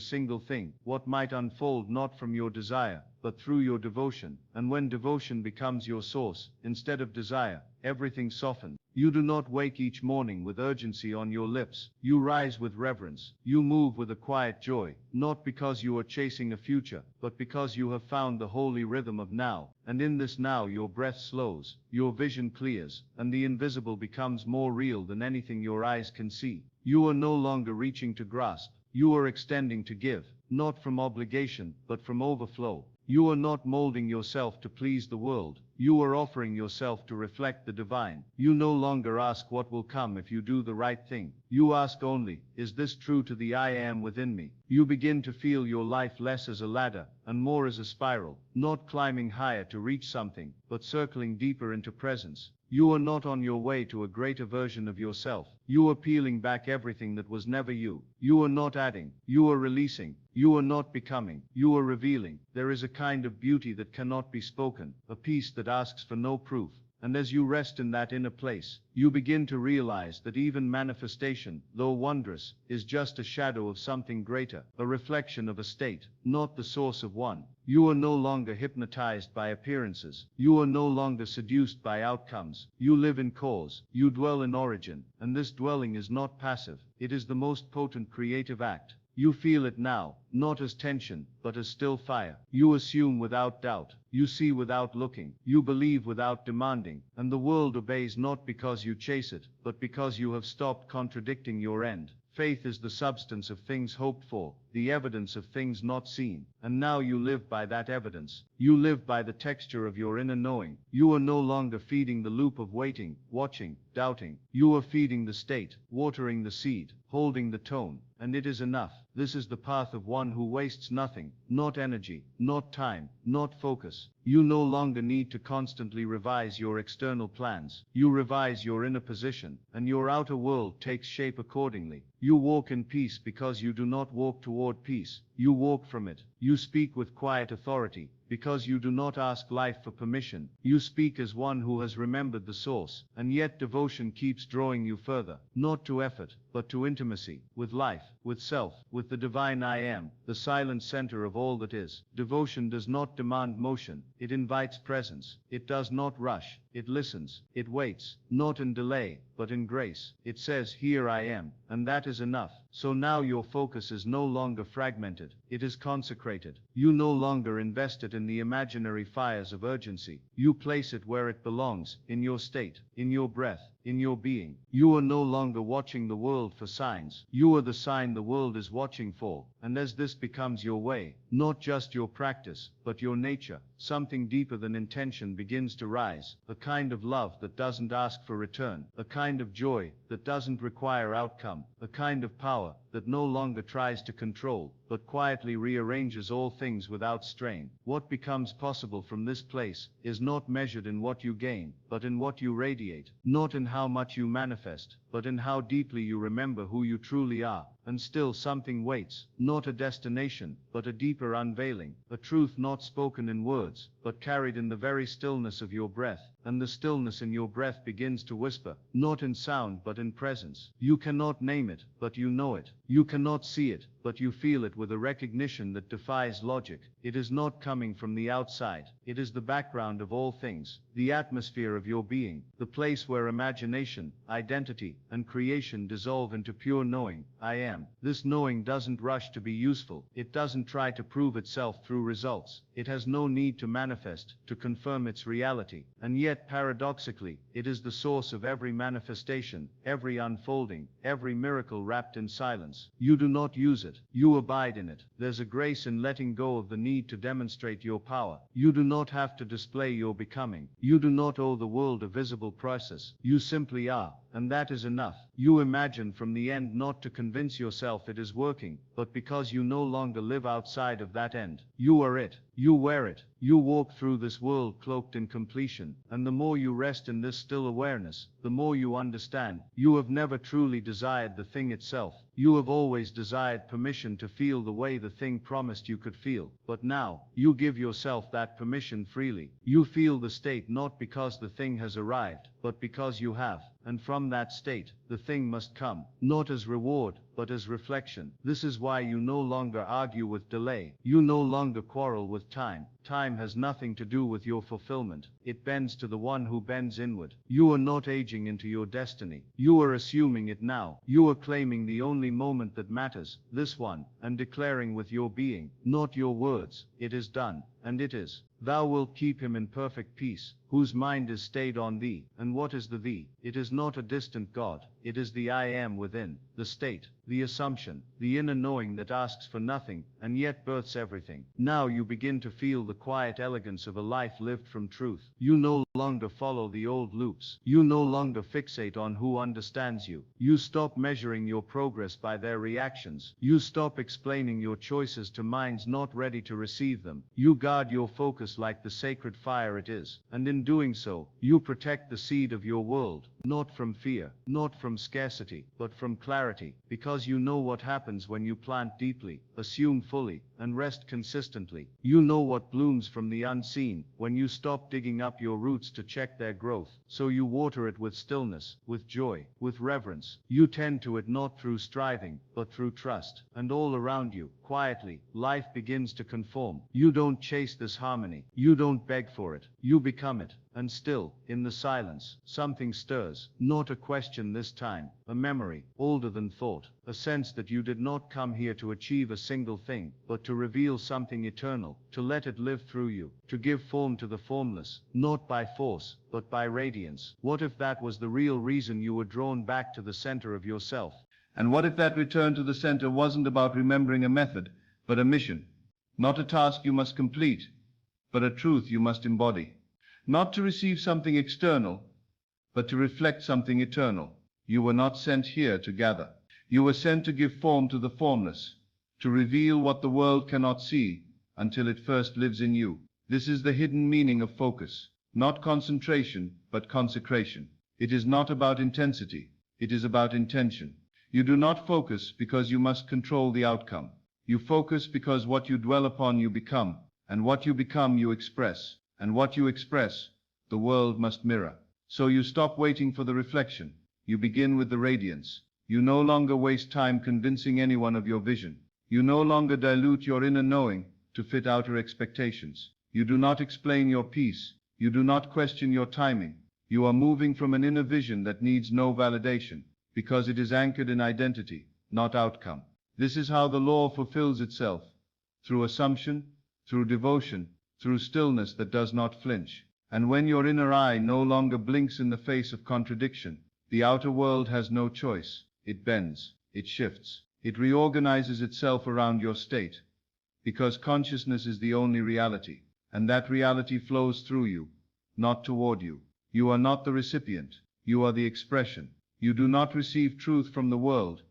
single thing, what might unfold not from your desire, but through your devotion? And when devotion becomes your source, instead of desire, everything softens. You do not wake each morning with urgency on your lips. You rise with reverence. You move with a quiet joy, not because you are chasing a future, but because you have found the holy rhythm of now. And in this now your breath slows, your vision clears, and the invisible becomes more real than anything your eyes can see. You are no longer reaching to grasp. You are extending to give, not from obligation, but from overflow. You are not molding yourself to please the world. You are offering yourself to reflect the divine. You no longer ask what will come if you do the right thing. You ask only, is this true to the I am within me? You begin to feel your life less as a ladder and more as a spiral, not climbing higher to reach something, but circling deeper into presence. You are not on your way to a greater version of yourself. You are peeling back everything that was never you. You are not adding. You are releasing. You are not becoming. You are revealing. There is a kind of beauty that cannot be spoken, a peace that asks for no proof. And as you rest in that inner place, you begin to realize that even manifestation, though wondrous, is just a shadow of something greater, a reflection of a state, not the source of one. You are no longer hypnotized by appearances. You are no longer seduced by outcomes. You live in cause. You dwell in origin. And this dwelling is not passive. It is the most potent creative act. You feel it now, not as tension, but as still fire. You assume without doubt. You see without looking. You believe without demanding. And the world obeys not because you chase it, but because you have stopped contradicting your end. Faith is the substance of things hoped for, the evidence of things not seen. And now you live by that evidence. You live by the texture of your inner knowing. You are no longer feeding the loop of waiting, watching, doubting. You are feeding the state, watering the seed, holding the tone. And it is enough. This is the path of one who wastes nothing, not energy, not time, not focus. You no longer need to constantly revise your external plans. You revise your inner position, and your outer world takes shape accordingly. You walk in peace because you do not walk toward peace. You walk from it. You speak with quiet authority, because you do not ask life for permission. You speak as one who has remembered the source, and yet devotion keeps drawing you further, not to effort, but to intimacy, with life, with self, with the divine I am, the silent center of all that is. Devotion does not demand motion, it invites presence. It does not rush, it listens, it waits, not in delay, but in grace. It says, here I am, and that is enough. So now your focus is no longer fragmented, it is consecrated. You no longer invest it in the imaginary fires of urgency. You place it where it belongs, in your state, in your breath, in your being. You are no longer watching the world for signs. You are the sign the world is watching for. And as this becomes your way, not just your practice, but your nature, something deeper than intention begins to rise. A kind of love that doesn't ask for return. A kind of joy that doesn't require outcome. A kind of power that no longer tries to control, but quietly rearranges all things without strain. What becomes possible from this place is not measured in what you gain, but in what you radiate. Not in how much you manifest, but in how deeply you remember who you truly are. And still something waits, not a destination, but a deeper unveiling, a truth not spoken in words, but carried in the very stillness of your breath. And the stillness in your breath begins to whisper, not in sound but in presence. You cannot name it, but you know it. You cannot see it, but you feel it with a recognition that defies logic. It is not coming from the outside. It is the background of all things, the atmosphere of your being, the place where imagination, identity, and creation dissolve into pure knowing. I am. This knowing doesn't rush to be useful. It doesn't try to prove itself through results. It has no need to manifest, to confirm its reality. And yet, paradoxically, it is the source of every manifestation, every unfolding, every miracle wrapped in silence. You do not use it. You abide in it. There's a grace in letting go of the need to demonstrate your power. You do not have to display your becoming. You do not owe the world a visible process. You simply are. And that is enough. You imagine from the end not to convince yourself it is working, but because you no longer live outside of that end. You are it. You wear it. You walk through this world cloaked in completion, and the more you rest in this still awareness, the more you understand. You have never truly desired the thing itself. You have always desired permission to feel the way the thing promised you could feel. But now, you give yourself that permission freely. You feel the state not because the thing has arrived, but because you have. And from that state, the thing must come, not as reward, but as reflection. This is why you no longer argue with delay. You no longer quarrel with time. Time has nothing to do with your fulfillment. It bends to the one who bends inward. You are not aging into your destiny. You are assuming it now. You are claiming the only moment that matters, this one, and declaring with your being, not your words, it is done, and it is. Thou wilt keep him in perfect peace, whose mind is stayed on thee. And what is the thee? It is not a distant God. It is the I am within, the state, the assumption, the inner knowing that asks for nothing, and yet births everything. Now you begin to feel the quiet elegance of a life lived from truth. You no longer follow the old loops. You no longer fixate on who understands you. You stop measuring your progress by their reactions. You stop explaining your choices to minds not ready to receive them. You guard your focus like the sacred fire it is, and in doing so, you protect the seed of your world, not from fear, not from scarcity, but from clarity, because you know what happens when you plant deeply, assume fully, and rest consistently. You know what blooms from the unseen when you stop digging up your roots to check their growth, so you water it with stillness, with joy, with reverence. You tend to it not through striving, but through trust, and all around you, quietly, life begins to conform. You don't chase this harmony. You don't beg for it. You become it. And still, in the silence, something stirs, not a question this time, a memory, older than thought, a sense that you did not come here to achieve a single thing, but to reveal something eternal, to let it live through you, to give form to the formless, not by force, but by radiance. What if that was the real reason you were drawn back to the center of yourself? And what if that return to the center wasn't about remembering a method, but a mission? Not a task you must complete, but a truth you must embody. Not to receive something external, but to reflect something eternal. You were not sent here to gather. You were sent to give form to the formless, to reveal what the world cannot see until it first lives in you. This is the hidden meaning of focus. Not concentration, but consecration. It is not about intensity. It is about intention. You do not focus because you must control the outcome. You focus because what you dwell upon you become, and what you become you express, and what you express, the world must mirror. So you stop waiting for the reflection. You begin with the radiance. You no longer waste time convincing anyone of your vision. You no longer dilute your inner knowing to fit outer expectations. You do not explain your peace. You do not question your timing. You are moving from an inner vision that needs no validation, because it is anchored in identity, not outcome. This is how the law fulfills itself, through assumption, through devotion, through stillness that does not flinch. And when your inner eye no longer blinks in the face of contradiction, the outer world has no choice. It bends, it shifts, it reorganizes itself around your state, because consciousness is the only reality, and that reality flows through you, not toward you. You are not the recipient, you are the expression. You do not receive truth from the world.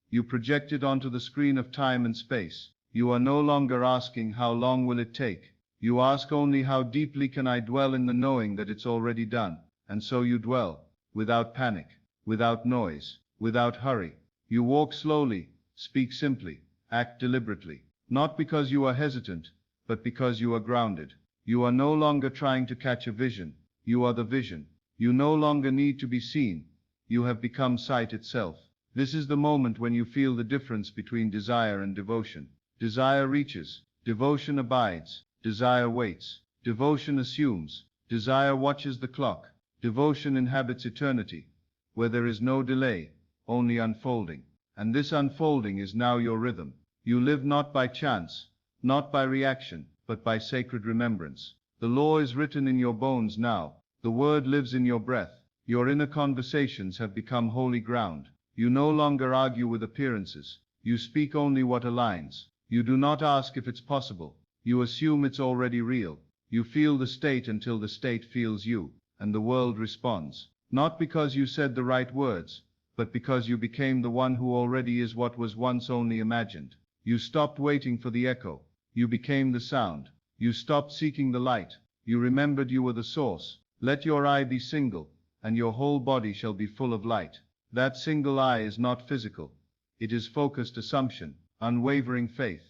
You project it onto the screen of time and space. You are no longer asking how long will it take. You ask only how deeply can I dwell in the knowing that it's already done. And so you dwell, without panic, without noise, without hurry. You walk slowly, speak simply, act deliberately, not because you are hesitant, but because you are grounded. You are no longer trying to catch a vision. You are the vision. You no longer need to be seen. You have become sight itself. This is the moment when you feel the difference between desire and devotion. Desire reaches, devotion abides. Desire waits, devotion assumes. Desire watches the clock. Devotion inhabits eternity, where there is no delay, only unfolding. And this unfolding is now your rhythm. You live not by chance, not by reaction, but by sacred remembrance. The law is written in your bones now. The word lives in your breath. Your inner conversations have become holy ground. You no longer argue with appearances. You speak only what aligns. You do not ask if it's possible. You assume it's already real. You feel the state until the state feels you, and the world responds. Not because you said the right words, but because you became the one who already is what was once only imagined. You stopped waiting for the echo. You became the sound. You stopped seeking the light. You remembered you were the source. Let your eye be single, and your whole body shall be full of light. That single eye is not physical. It is focused assumption, unwavering faith,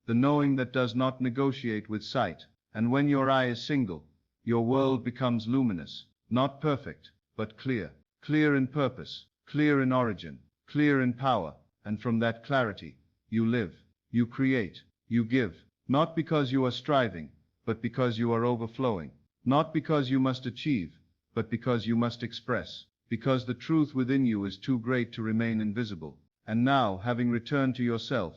the knowing that does not negotiate with sight. And when your eye is single, your world becomes luminous, not perfect, but clear. Clear in purpose, clear in origin, clear in power. and from that clarity, you live, you create, you give, not because you are striving, but because you are overflowing, not because you must achieve, but because you must express, because the truth within you is too great to remain invisible. And now, having returned to yourself,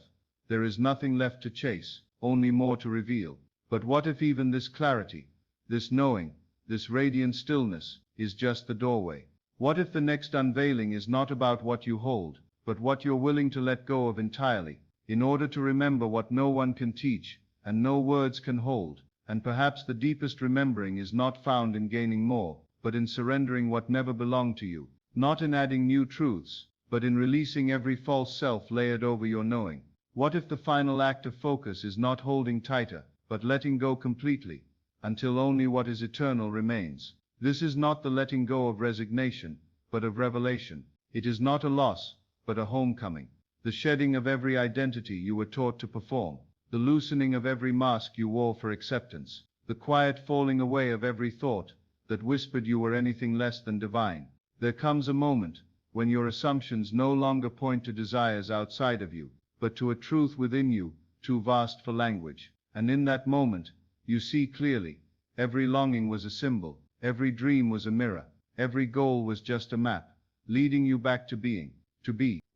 there is nothing left to chase, only more to reveal. But what if even this clarity, this knowing, this radiant stillness, is just the doorway? What if the next unveiling is not about what you hold, but what you're willing to let go of entirely, in order to remember what no one can teach, and no words can hold? And perhaps the deepest remembering is not found in gaining more, but in surrendering what never belonged to you, not in adding new truths, but in releasing every false self layered over your knowing. What if the final act of focus is not holding tighter, but letting go completely, until only what is eternal remains? This is not the letting go of resignation, but of revelation. It is not a loss, but a homecoming. The shedding of every identity you were taught to perform, the loosening of every mask you wore for acceptance, the quiet falling away of every thought that whispered you were anything less than divine. There comes a moment when your assumptions no longer point to desires outside of you, but to a truth within you, too vast for language. And in that moment, you see clearly. Every longing was a symbol, every dream was a mirror, every goal was just a map, leading you back to be,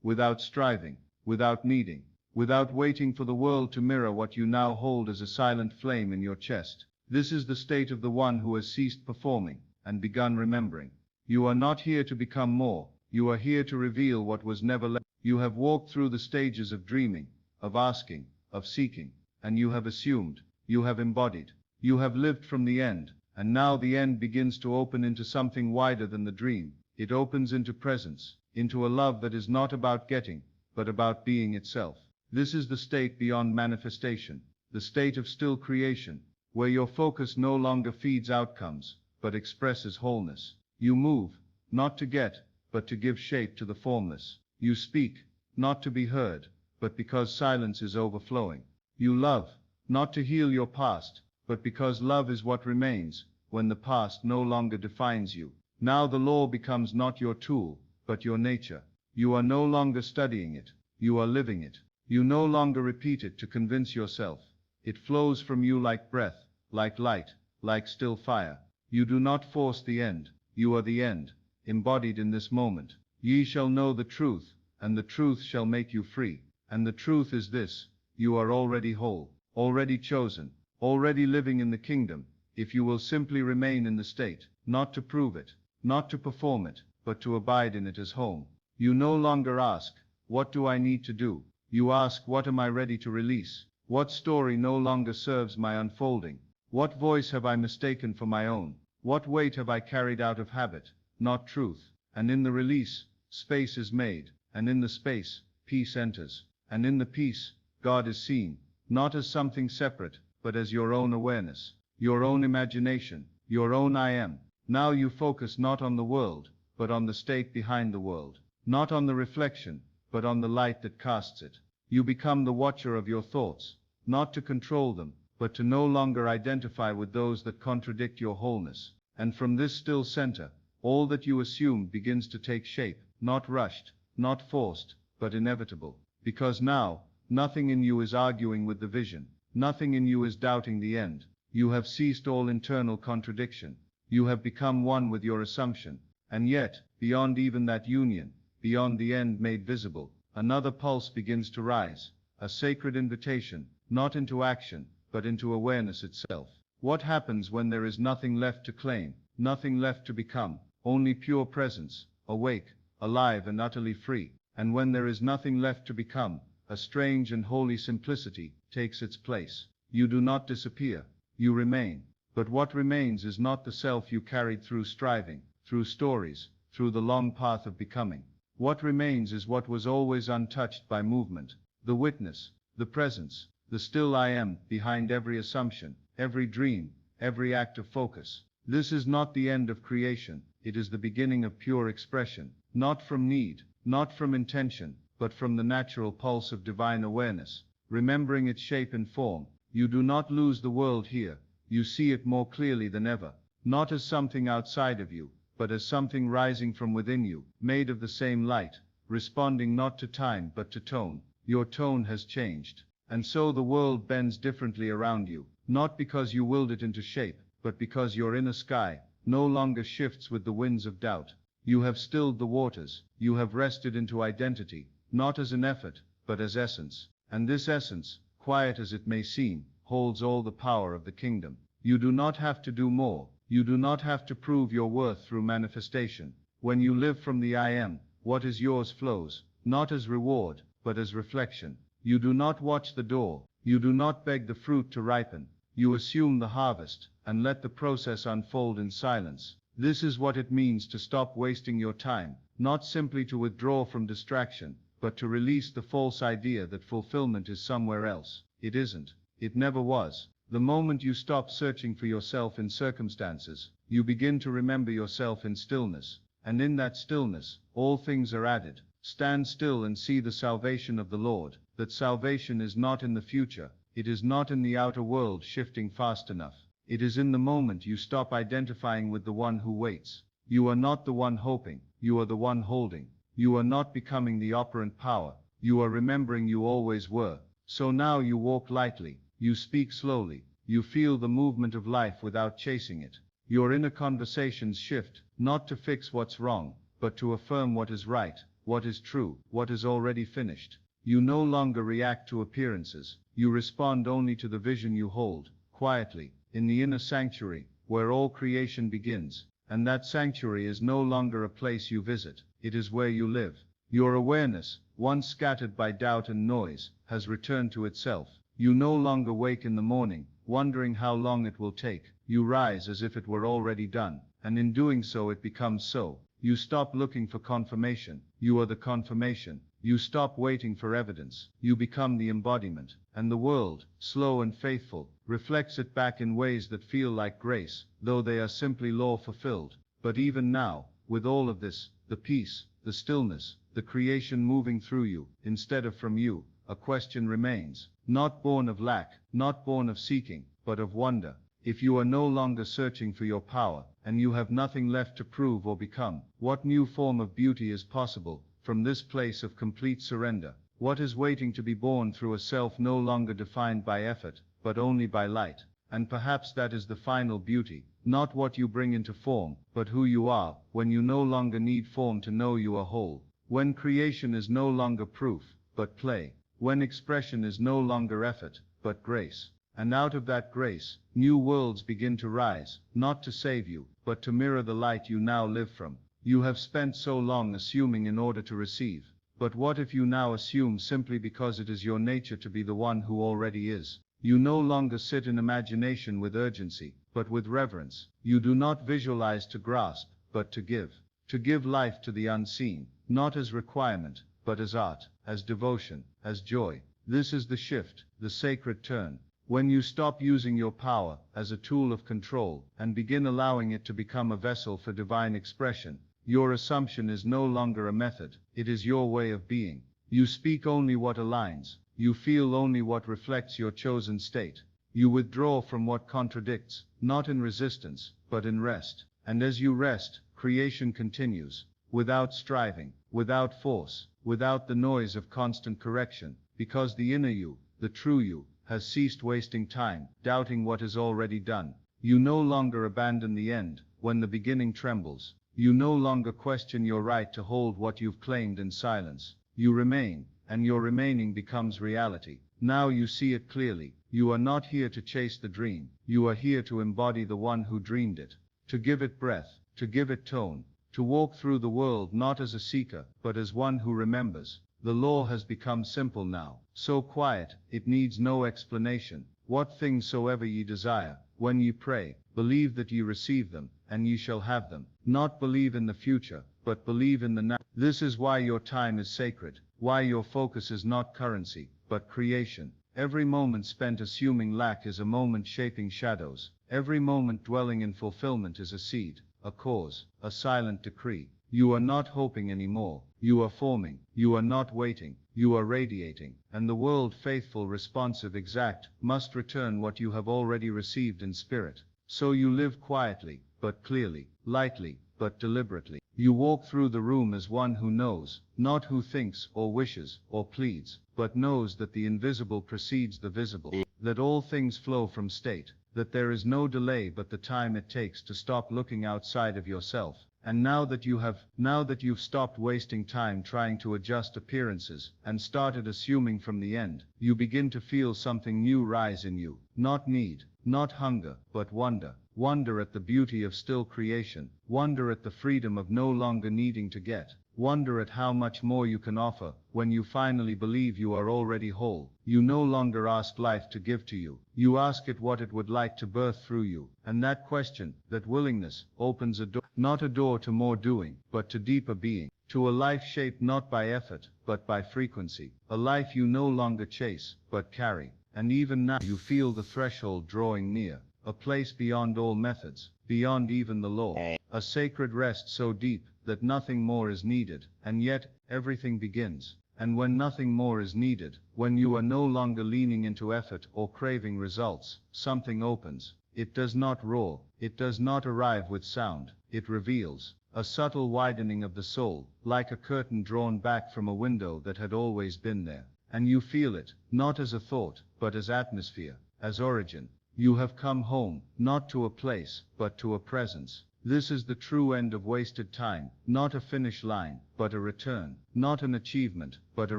without striving, without needing, without waiting for the world to mirror what you now hold as a silent flame in your chest. This is the state of the one who has ceased performing, and begun remembering. You are not here to become more, you are here to reveal what was never left. You have walked through the stages of dreaming, of asking, of seeking, and you have assumed, you have embodied, you have lived from the end, and now the end begins to open into something wider than the dream. It opens into presence, into a love that is not about getting, but about being itself. This is the state beyond manifestation, the state of still creation, where your focus no longer feeds outcomes, but expresses wholeness. You move, not to get, but to give shape to the formless. You speak, not to be heard, but because silence is overflowing. You love, not to heal your past, but because love is what remains when the past no longer defines you. Now the law becomes not your tool, but your nature. You are no longer studying it, you are living it. You no longer repeat it to convince yourself. It flows from you like breath, like light, like still fire. You do not force the end, you are the end, embodied in this moment. Ye shall know the truth, and the truth shall make you free. And the truth is this: you are already whole, already chosen, already living in the kingdom, if you will simply remain in the state, not to prove it, not to perform it, but to abide in it as home. You no longer ask, what do I need to do? You ask, what am I ready to release? What story no longer serves my unfolding? What voice have I mistaken for my own? What weight have I carried out of habit, not truth? And in the release, space is made, and in the space, peace enters, and in the peace, God is seen, not as something separate, but as your own awareness, your own imagination, your own I am. Now you focus not on the world, but on the state behind the world, not on the reflection, but on the light that casts it. You become the watcher of your thoughts, not to control them, but to no longer identify with those that contradict your wholeness. And from this still center, all that you assumed begins to take shape, not rushed, not forced, but inevitable. Because now, nothing in you is arguing with the vision, nothing in you is doubting the end. You have ceased all internal contradiction. You have become one with your assumption. And yet, beyond even that union, beyond the end made visible, another pulse begins to rise, a sacred invitation, not into action, but into awareness itself. What happens when there is nothing left to claim, nothing left to become, only pure presence, awake, alive and utterly free? And when there is nothing left to become, a strange and holy simplicity takes its place. You do not disappear, you remain. But what remains is not the self you carried through striving, through stories, through the long path of becoming. What remains is what was always untouched by movement, the witness, the presence, the still I am behind every assumption, every dream, every act of focus. This is not the end of creation, it is the beginning of pure expression, not from need, not from intention, but from the natural pulse of divine awareness. Remembering its shape and form, you do not lose the world here, you see it more clearly than ever, not as something outside of you, but as something rising from within you, made of the same light, responding not to time but to tone. Your tone has changed. And so the world bends differently around you, not because you willed it into shape, but because your inner sky no longer shifts with the winds of doubt. You have stilled the waters, you have rested into identity, not as an effort, but as essence. And this essence, quiet as it may seem, holds all the power of the kingdom. You do not have to do more, you do not have to prove your worth through manifestation. When you live from the I am, what is yours flows, not as reward, but as reflection. You do not watch the door, you do not beg the fruit to ripen, you assume the harvest, and let the process unfold in silence. This is what it means to stop wasting your time, not simply to withdraw from distraction, but to release the false idea that fulfillment is somewhere else. It isn't. It never was. The moment you stop searching for yourself in circumstances, you begin to remember yourself in stillness, and in that stillness, all things are added. Stand still and see the salvation of the Lord. That salvation is not in the future, it is not in the outer world shifting fast enough. It is in the moment you stop identifying with the one who waits. You are not the one hoping, you are the one holding. You are not becoming the operant power, you are remembering you always were. So now you walk lightly, you speak slowly, you feel the movement of life without chasing it. Your inner conversations shift, not to fix what's wrong, but to affirm what is right, what is true, what is already finished. You no longer react to appearances, you respond only to the vision you hold, quietly, in the inner sanctuary, where all creation begins. And that sanctuary is no longer a place you visit, it is where you live. Your awareness, once scattered by doubt and noise, has returned to itself. You no longer wake in the morning, wondering how long it will take. You rise as if it were already done, and in doing so it becomes so. You stop looking for confirmation, you are the confirmation. You stop waiting for evidence, you become the embodiment, and the world, slow and faithful, reflects it back in ways that feel like grace, though they are simply law fulfilled. But even now, with all of this, the peace, the stillness, the creation moving through you, instead of from you, a question remains, not born of lack, not born of seeking, but of wonder. If you are no longer searching for your power, and you have nothing left to prove or become, what new form of beauty is possible? From this place of complete surrender, what is waiting to be born through a self no longer defined by effort, but only by light? And perhaps that is the final beauty, not what you bring into form, but who you are, when you no longer need form to know you are whole. When creation is no longer proof, but play. When expression is no longer effort, but grace. And out of that grace, new worlds begin to rise, not to save you, but to mirror the light you now live from. You have spent so long assuming in order to receive. But what if you now assume simply because it is your nature to be the one who already is? You no longer sit in imagination with urgency, but with reverence. You do not visualize to grasp, but to give. To give life to the unseen, not as requirement, but as art, as devotion, as joy. This is the shift, the sacred turn. When you stop using your power as a tool of control, and begin allowing it to become a vessel for divine expression, your assumption is no longer a method, it is your way of being. You speak only what aligns, you feel only what reflects your chosen state. You withdraw from what contradicts, not in resistance, but in rest. And as you rest, creation continues, without striving, without force, without the noise of constant correction, because the inner you, the true you, has ceased wasting time, doubting what is already done. You no longer abandon the end, when the beginning trembles. You no longer question your right to hold what you've claimed in silence. You remain, and your remaining becomes reality. Now you see it clearly. You are not here to chase the dream. You are here to embody the one who dreamed it. To give it breath, to give it tone. To walk through the world not as a seeker, but as one who remembers. The law has become simple now, so quiet, it needs no explanation. What things soever ye desire, when ye pray, believe that ye receive them, and ye shall have them. Not believe in the future, but believe in the now. This is why your time is sacred, why your focus is not currency, but creation. Every moment spent assuming lack is a moment shaping shadows. Every moment dwelling in fulfillment is a seed, a cause, a silent decree. You are not hoping anymore, you are forming. You are not waiting, you are radiating. And the world, faithful, responsive, exact, must return what you have already received in spirit. So you live quietly, but clearly, lightly, but deliberately. You walk through the room as one who knows, not who thinks or wishes or pleads, but knows that the invisible precedes the visible, that all things flow from state, that there is no delay but the time it takes to stop looking outside of yourself. And now that you've stopped wasting time trying to adjust appearances and started assuming from the end, you begin to feel something new rise in you. Not need, not hunger, but wonder. Wonder at the beauty of still creation. Wonder at the freedom of no longer needing to get. Wonder at how much more you can offer when you finally believe you are already whole. You no longer ask life to give to you. You ask it what it would like to birth through you. And that question, that willingness, opens a door, not a door to more doing, but to deeper being. To a life shaped not by effort, but by frequency. A life you no longer chase, but carry. And even now you feel the threshold drawing near. A place beyond all methods, beyond even the law. A sacred rest so deep that nothing more is needed, and yet everything begins. And when nothing more is needed, when you are no longer leaning into effort or craving results, something opens. It does not roar, it does not arrive with sound, it reveals. A subtle widening of the soul, like a curtain drawn back from a window that had always been there. And you feel it, not as a thought, but as atmosphere, as origin. You have come home, not to a place, but to a presence. This is the true end of wasted time, not a finish line, but a return, not an achievement, but a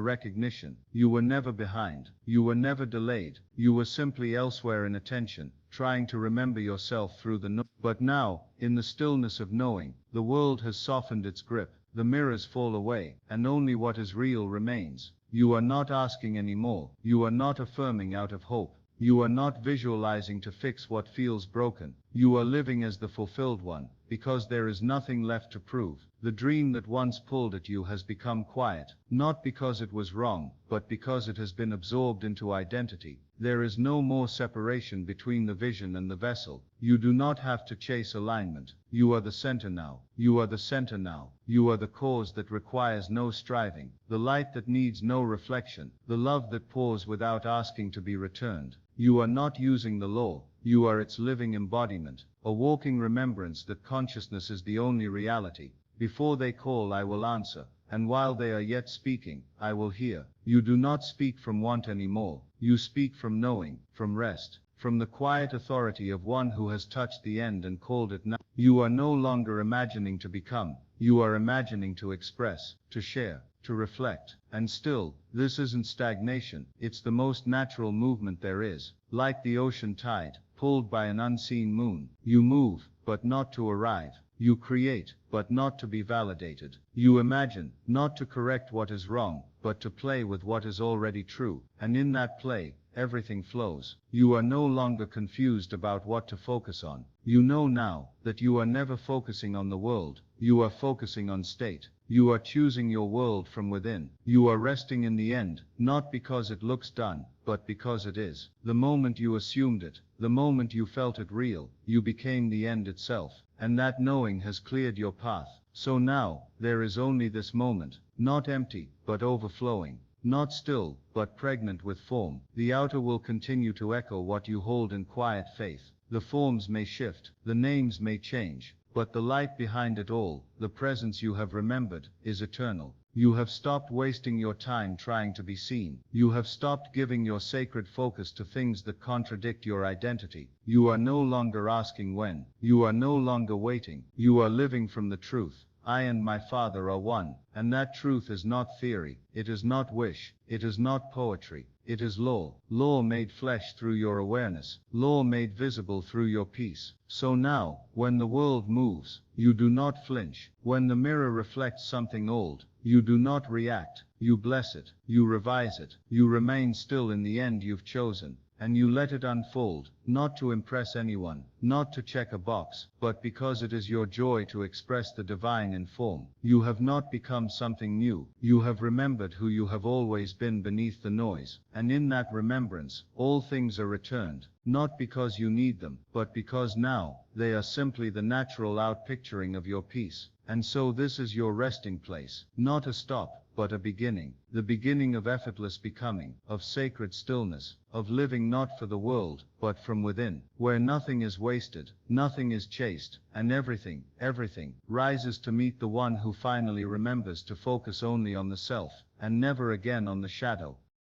recognition. You were never behind, you were never delayed, you were simply elsewhere in attention, trying to remember yourself through the noise. But now, in the stillness of knowing, the world has softened its grip, the mirrors fall away, and only what is real remains. You are not asking anymore, you are not affirming out of hope. You are not visualizing to fix what feels broken. You are living as the fulfilled one, because there is nothing left to prove. The dream that once pulled at you has become quiet, not because it was wrong, but because it has been absorbed into identity. There is no more separation between the vision and the vessel. You do not have to chase alignment. You are the center now. You are the center now. You are the cause that requires no striving, the light that needs no reflection, the love that pours without asking to be returned. You are not using the law, you are its living embodiment, a walking remembrance that consciousness is the only reality. Before they call I will answer, and while they are yet speaking, I will hear. You do not speak from want anymore, you speak from knowing, from rest, from the quiet authority of one who has touched the end and called it now. You are no longer imagining to become, you are imagining to express, to share, to reflect. And still, this isn't stagnation, it's the most natural movement there is. Like the ocean tide, pulled by an unseen moon. You move, but not to arrive. You create, but not to be validated. You imagine, not to correct what is wrong, but to play with what is already true. And in that play, everything flows. You are no longer confused about what to focus on. You know now that you are never focusing on the world, you are focusing on state. You are choosing your world from within. You are resting in the end, not because it looks done, but because it is. The moment you assumed it, the moment you felt it real, you became the end itself. And that knowing has cleared your path. So now, there is only this moment, not empty, but overflowing. Not still, but pregnant with form. The outer will continue to echo what you hold in quiet faith. The forms may shift, the names may change, but the light behind it all, the presence you have remembered, is eternal. You have stopped wasting your time trying to be seen. You have stopped giving your sacred focus to things that contradict your identity. You are no longer asking when. You are no longer waiting. You are living from the truth. I and my Father are one. And that truth is not theory. It is not wish. It is not poetry. It is law. Law made flesh through your awareness. Law made visible through your peace. So now, when the world moves, you do not flinch. When the mirror reflects something old, you do not react. You bless it. You revise it. You remain still in the end you've chosen. And you let it unfold, not to impress anyone, not to check a box, but because it is your joy to express the divine in form. You have not become something new. You have remembered who you have always been beneath the noise. And in that remembrance, all things are returned, not because you need them, but because now, they are simply the natural outpicturing of your peace. And so this is your resting place, not a stop, but a beginning, the beginning of effortless becoming, of sacred stillness, of living not for the world, but from within, where nothing is wasted, nothing is chased, and everything, everything, rises to meet the one who finally remembers to focus only on the self, and never again on the shadow.